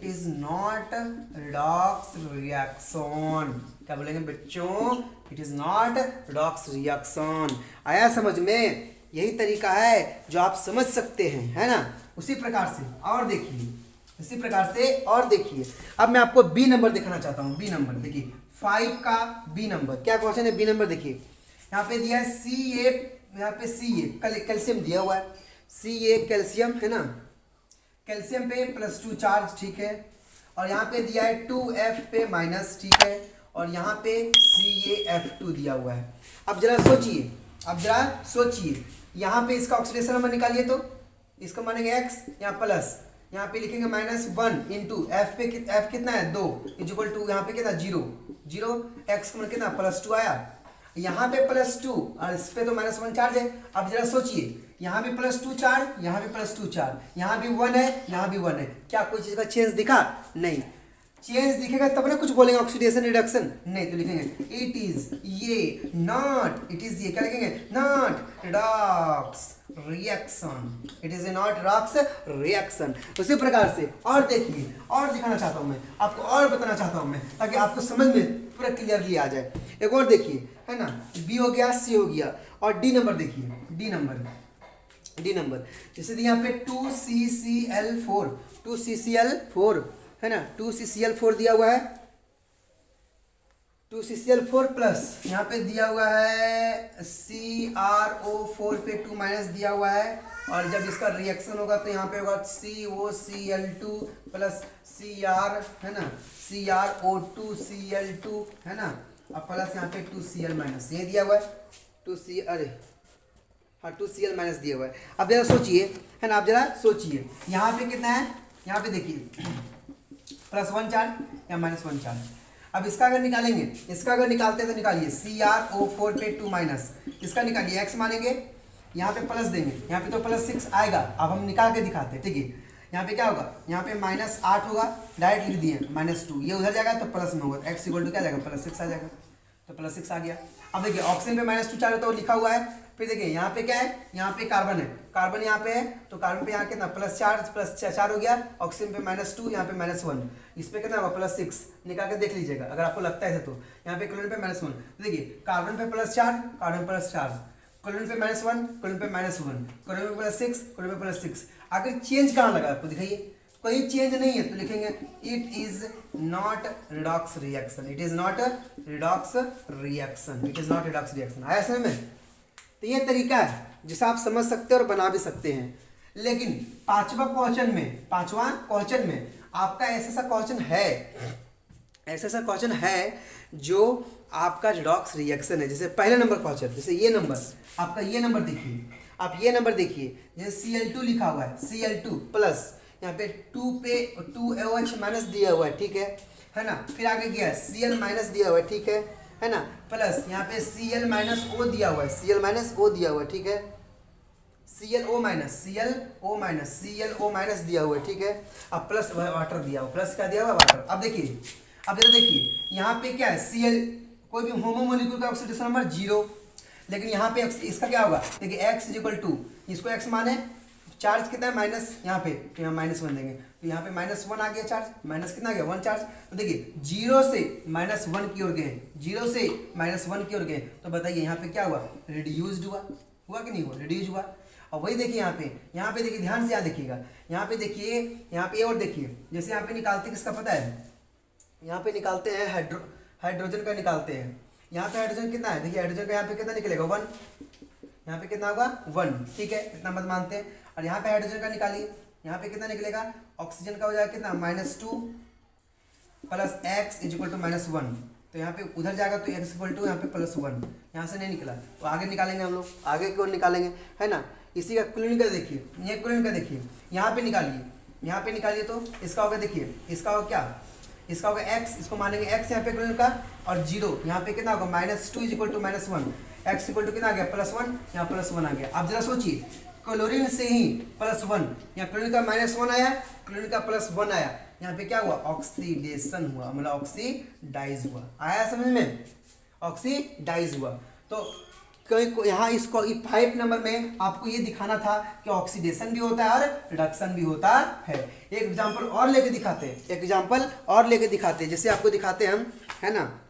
is not redox reaction. क्या बोलेंगे बच्चों, it is not redox reaction. आया समझ में, यही तरीका है जो आप समझ सकते हैं, है ना। उसी प्रकार से और देखिए, अब मैं आपको बी नंबर दिखाना चाहता हूँ। बी नंबर देखिए 5 का बी नंबर, क्या क्वेश्चन है बी नंबर, देखिए यहाँ पे दिया है Ca, यहाँ पे Ca कैल्शियम दिया हुआ है, Ca कैल्शियम है ना, कैल्शियम पे +2 चार्ज, ठीक है, और यहाँ पे दिया है 2F पे माइनस, ठीक है, और यहाँ पे CaF2 दिया हुआ है। अब जरा सोचिए, यहाँ पे इसका ऑक्सीडेशन नंबर निकालिए, तो इसको मानेंगे x, यहाँ प्लस, यहाँ पे लिखेंगे -1 इंटू F पे F कितना है 2 इजिक्वल टू यहाँ पे कितना 0, x का मान कितना +2 आया, यहाँ पे +2 और इस पे तो -1 चार्ज है। अब जरा सोचिए यहाँ भी +2 चार्ज, यहाँ भी +2 चार्ज, यहाँ भी 1 है, यहाँ भी 1 है। क्या कोई चीज़ का चेंज दिखा? नहीं। चेंज दिखेगा तब ना कुछ बोलेंगे ऑक्सीडेशन रिडक्शन, नहीं तो लिखेंगे इट इज ये नॉट, इट इज ये क्या लिखेंगे? Not redox reaction, it is a not redox reaction. उसी प्रकार से और देखिए, और दिखाना चाहता हूँ मैं आपको, और बताना चाहता हूँ मैं, ताकि आपको समझ में पूरा क्लियरली आ जाए। एक और देखिए, है ना, बी हो गया, सी हो गया, और डी नंबर देखिए, डी नंबर जैसे यहाँ पे 2CCl4, 2CCl4 है ना, 2CCl4 दिया हुआ है, 2CCl4 प्लस यहाँ पे दिया हुआ है CrO4 पे 2 माइनस दिया हुआ है, और जब इसका रिएक्शन होगा तो यहाँ पे होगा COCl2 प्लस Cr, है ना, CrO2Cl2, है ना, अब प्लस यहाँ पे 2Cl माइनस, ये दिया हुआ है 2C, अरे हाँ 2Cl माइनस दिया हुआ है। अब जरा सोचिए, है ना, आप जरा सोचिए यहाँ पे कितना है, यहाँ पे देखिए +1 चार्ज या -1 चार्ज। अब इसका अगर निकालेंगे, इसका अगर निकालते हैं तो निकालिए CrO4 पे 2 माइनस, इसका निकालिए x मानेंगे, यहाँ पे प्लस देंगे, यहाँ पे तो +6 आएगा। अब हम निकाल के दिखाते हैं, ठीक है। यहाँ पे क्या होगा, यहाँ पे -8 होगा, डायरेक्ट लिख दिए -2, ये उधर जाएगा तो प्लस में होगा, x इक्वल टू क्या जाएगा, +6 आ जाएगा, तो +6 आ गया। अब देखिए ऑक्सीजन पे -2 चार्ज होता है, वो लिखा हुआ है। फिर देखिए यहाँ पे क्या है, यहाँ पे कार्बन है, कार्बन यहाँ पे है, तो कार्बन पे यहाँ कितना +4 हो गया, ऑक्सीजन पे -2, यहाँ पे -1, इस पे कितना होगा +6, निकाल के देख लीजिएगा अगर आपको लगता है तो। यहाँ पे क्लोरीन पे -1, देखिए कार्बन पे +4, कार्बन +4, क्लोरीन पे -1, क्लोरीन पे -1, क्लोरीन पे +6, क्लोरीन पे +6। आखिर चेंज कहाँ लगा आपको दिखाइए, कोई चेंज नहीं है, तो लिखेंगे it is not redox reaction, it is not redox reaction, it is not redox reaction. आया समझ में? तो ये तरीका है जिसे आप समझ सकते हैं और बना भी सकते हैं। लेकिन पांचवा क्वेश्चन में आपका ऐसा क्वेश्चन है जो आपका रिडॉक्स रिएक्शन है। जैसे पहले नंबर क्वेश्चन, जैसे ये नंबर, आपका ये नंबर देखिए, आप ये नंबर देखिए, जैसे Cl2 लिखा हुआ है, Cl2 प्लस यहाँ पे 2OH माइनस दिया हुआ है, ठीक है ना। फिर आगे गया Cl माइनस दिया हुआ है, ठीक है ना, प्लस यहाँ पे Cl माइनस O दिया हुआ है, Cl माइनस O दिया हुआ है, ठीक है, ClO माइनस दिया हुआ है, ठीक है। अब प्लस वाटर दिया हुआ, प्लस क्या दिया हुआ, वाटर। अब देखिए, अब जरा देखिए यहाँ पे क्या है, Cl कोई भी होमोमोलिक्यूल का ऑक्सीडेशन नंबर 0, लेकिन यहाँ पे इसका क्या होगा, देखिए x इक्वल टू, इसको x माने, चार्ज कितना है माइनस, यहाँ पे तो यहाँ -1 देंगे, तो यहाँ पे -1 आ गया चार्ज, माइनस कितना आ गया 1 चार्ज। तो देखिए 0 से -1 की ओर गए, 0 से -1 की ओर गए, तो बताइए यहाँ पे क्या हुआ, रिड्यूस्ड हुआ कि नहीं हुआ, रिड्यूस हुआ। और वही देखिए यहाँ पे देखिए, ध्यान से यहाँ देखिएगा, यहाँ पे देखिए, यहाँ पे और देखिए, जैसे यहाँ पे निकालते किसका पता है, यहाँ पे निकालते हैं हाइड्रोजन का निकालते हैं। यहाँ पे हाइड्रोजन कितना है, देखिए हाइड्रोजन का यहाँ पे कितना निकलेगा 1, यहाँ पे कितना होगा 1, ठीक है, इतना मत मानते हैं। और यहाँ पे हाइड्रोजन का निकालिए, यहाँ पे कितना निकलेगा, ऑक्सीजन का हो जाएगा कितना -2 प्लस x इक्वल टू -1, तो यहाँ पे उधर जाएगा तो x इक्वल टू यहाँ पे +1, यहाँ से नहीं निकला तो आगे निकालेंगे हम लोग, आगे की ओर निकालेंगे, है ना। इसी का क्लोरीन का देखिए, ये क्लोरीन का देखिए, यहाँ पे निकालिए, तो इसका होगा, देखिए इसका होगा क्या, इसका होगा x, इसको मानेंगे x यहाँ पे क्लोरीन का, और 0 यहाँ पे कितना होगा -2 equal to -1, x equal to कितना आ गया +1, यहाँ +1 आ गया। अब जरा सोचिए, क्लोरीन से ही +1, यहाँ क्लोरीन का -1 आया, क्लोरीन का +1 आया, यहाँ पे क्या हुआ, ऑक्सीडेशन हुआ, मतलब ऑक्सीडाइज हुआ। आया समझ में, ऑक्सीडाइज हुआ। तो यहाँ इसको 5 नंबर में आपको ये दिखाना था कि ऑक्सीडेशन भी होता है और रिडक्शन भी होता है। एक एग्जांपल और लेके दिखाते हैं, जैसे आपको दिखाते हैं हम, है ना,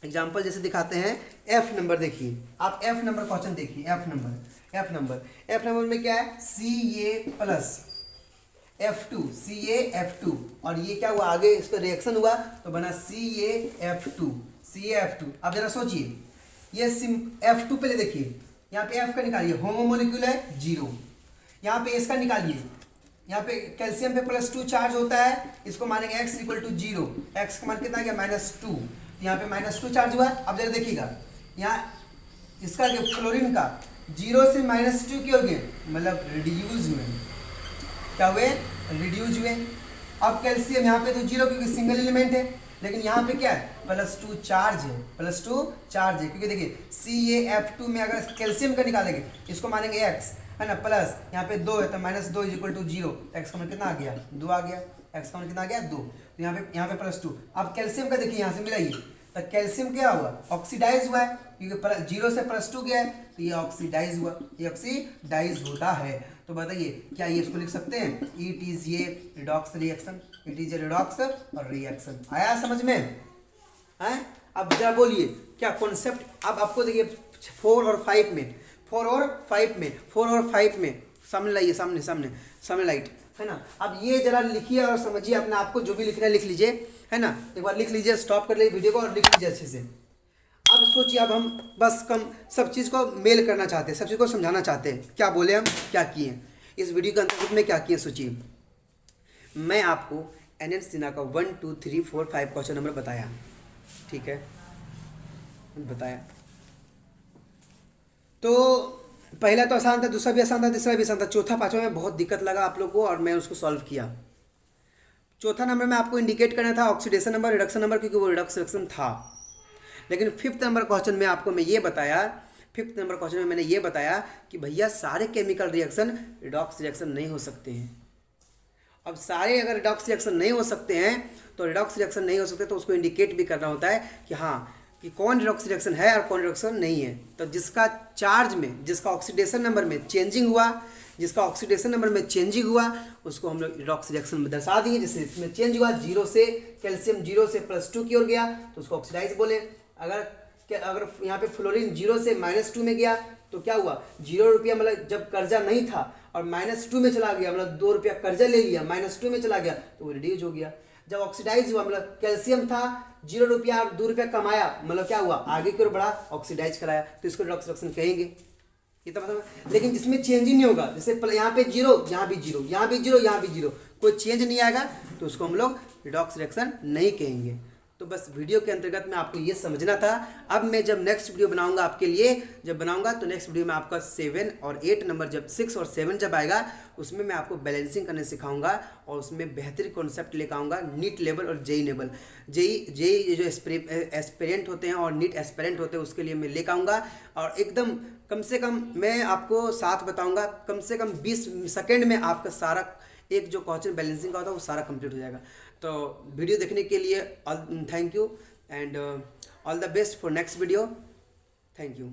एग्जांपल जैसे दिखाते हैं। F नंबर देखिए, आप F नंबर क्वेश्चन देखिए, F नंबर में क्या है, Ca प्लस F2 और ये क्या हुआ, आगे इसका रिएक्शन हुआ तो बना CaF2। अब जरा सोचिए, ये F2 पहले देखिए, यहाँ पे F का निकालिए, होमोमोलिक्यूल है 0, यहाँ पे इसका निकालिए, यहाँ पे कैल्शियम पे +2 चार्ज होता है, इसको मानेंगे x इक्वल टू 0, x का मान कितना गया -2, यहाँ पे -2 चार्ज हुआ। अब जरा देखिएगा, यहाँ इसका क्लोरीन का 0 से -2 की ओर गए, मतलब रिड्यूज हुए, क्या हुए, रिड्यूज हुए। अब कैल्शियम यहाँ पे तो 0 क्योंकि सिंगल एलिमेंट है, लेकिन यहाँ पे क्या है +2 चार्ज है, +2 चार्ज है, क्योंकि देखिए CaF2 में अगर कैल्शियम का निकालेंगे इसको मानेंगे x है ना, प्लस यहाँ पे 2 है तो -2 = 0, x का मान कितना आ गया 2 आ गया, x का मान कितना आ गया 2, तो यहाँ पे +2। अब कैल्शियम का देखिए यहाँ से मिलाइए तो कैल्शियम क्या हुआ ऑक्सीडाइज हुआ है, क्योंकि 0 से +2 गया है तो ये ऑक्सीडाइज हुआ, ये ऑक्सीडाइज होता है। तो बताइए क्या ये इसको लिख सकते हैं, इट इज ये redox reaction, it is a redox reaction. आया समझ में है? अब जरा बोलिए क्या कॉन्सेप्ट। अब आपको देखिए 4 और 5 में सामने लाइए, सामने लाइट है ना। अब ये जरा लिखिए और समझिए अपने आप को, जो भी लिखना है लिख लीजिए है ना, एक बार लिख लीजिए, स्टॉप कर लीजिए वीडियो को और लिख लीजिए अच्छे से। अब सोचिए, अब हम बस सब चीज़ को मेल करना चाहते हैं, सब चीज़ को समझाना चाहते हैं, क्या बोले हम क्या किए इस वीडियो के अंतर्गत में, क्या किए सोचिए। मैं आपको NN सिन्हा का 1 2 3 4 5 क्वेश्चन नंबर बताया, ठीक है, बताया तो पहला तो आसान था, दूसरा भी आसान था, तीसरा भी आसान था, चौथा पांचवा में बहुत दिक्कत लगा आप लोग को और मैं उसको सॉल्व किया। चौथा नंबर में आपको इंडिकेट करना था ऑक्सीडेशन नंबर, रिडक्शन नंबर, क्योंकि वो रिडक्शन था। लेकिन फिफ्थ नंबर क्वेश्चन में आपको मैं ये बताया, फिफ्थ नंबर क्वेश्चन में मैंने ये बताया कि भैया सारे केमिकल रिएक्शन रिडॉक्स रिएक्शन नहीं हो सकते हैं। अब सारे अगर रिडॉक्स रिएक्शन नहीं हो सकते हैं तो रिडॉक्स रिएक्शन नहीं हो सकते तो उसको इंडिकेट भी करना होता है कि हाँ कि कौन रिडॉक्स रिएक्शन है और कौन रिडक्शन नहीं है। तो जिसका चार्ज में, जिसका ऑक्सीडेशन नंबर में चेंजिंग हुआ, उसको हम लोग रिडॉक्स रिएक्शन में दर्शा दिए। जैसे इसमें चेंज हुआ 0 से कैल्शियम 0 से +2 की ओर गया तो उसको ऑक्सीडाइज बोले। अगर यहाँ पे फ्लोरीन 0 से -2 में गया तो क्या हुआ, 0 रुपया मतलब जब कर्जा नहीं था और -2 में चला गया, मतलब 2 रुपया कर्जा ले लिया, -2 में चला गया तो वो रिड्यूस हो गया। जब ऑक्सीडाइज हुआ मतलब कैल्शियम था 0 रुपया और 2 रुपया कमाया, मतलब क्या हुआ आगे की ओर बढ़ा, ऑक्सीडाइज कराया, तो इसको रिडॉक्स रिएक्शन कहेंगे। ये तो मतलब, लेकिन जिसमें चेंज ही नहीं होगा, जैसे यहाँ पे 0, यहाँ भी 0, यहाँ भी 0, यहाँ भी 0, कोई चेंज नहीं आएगा तो उसको हम लोग रिडॉक्स रिएक्शन नहीं कहेंगे। तो बस वीडियो के अंतर्गत में आपको ये समझना था। अब मैं जब नेक्स्ट वीडियो बनाऊंगा आपके लिए, जब बनाऊंगा तो नेक्स्ट वीडियो में आपका 7 और 8 नंबर, जब 6 और 7 जब आएगा उसमें मैं आपको बैलेंसिंग करने सिखाऊंगा और उसमें बेहतरीन कॉन्सेप्ट लेकर आऊँगा। नीट लेवल और जेई लेवल, जेई जो एस्पिरेंट होते हैं और नीट एस्पिरेंट होते हैं उसके लिए मैं लेकर आऊँगा और एकदम कम से कम मैं आपको साथ बताऊँगा, कम से कम 20 सेकेंड में आपका सारा एक जो क्वेश्चन बैलेंसिंग का होता है वो सारा कंप्लीट हो जाएगा। तो वीडियो देखने के लिए thank you and all the best for next video. Thank you.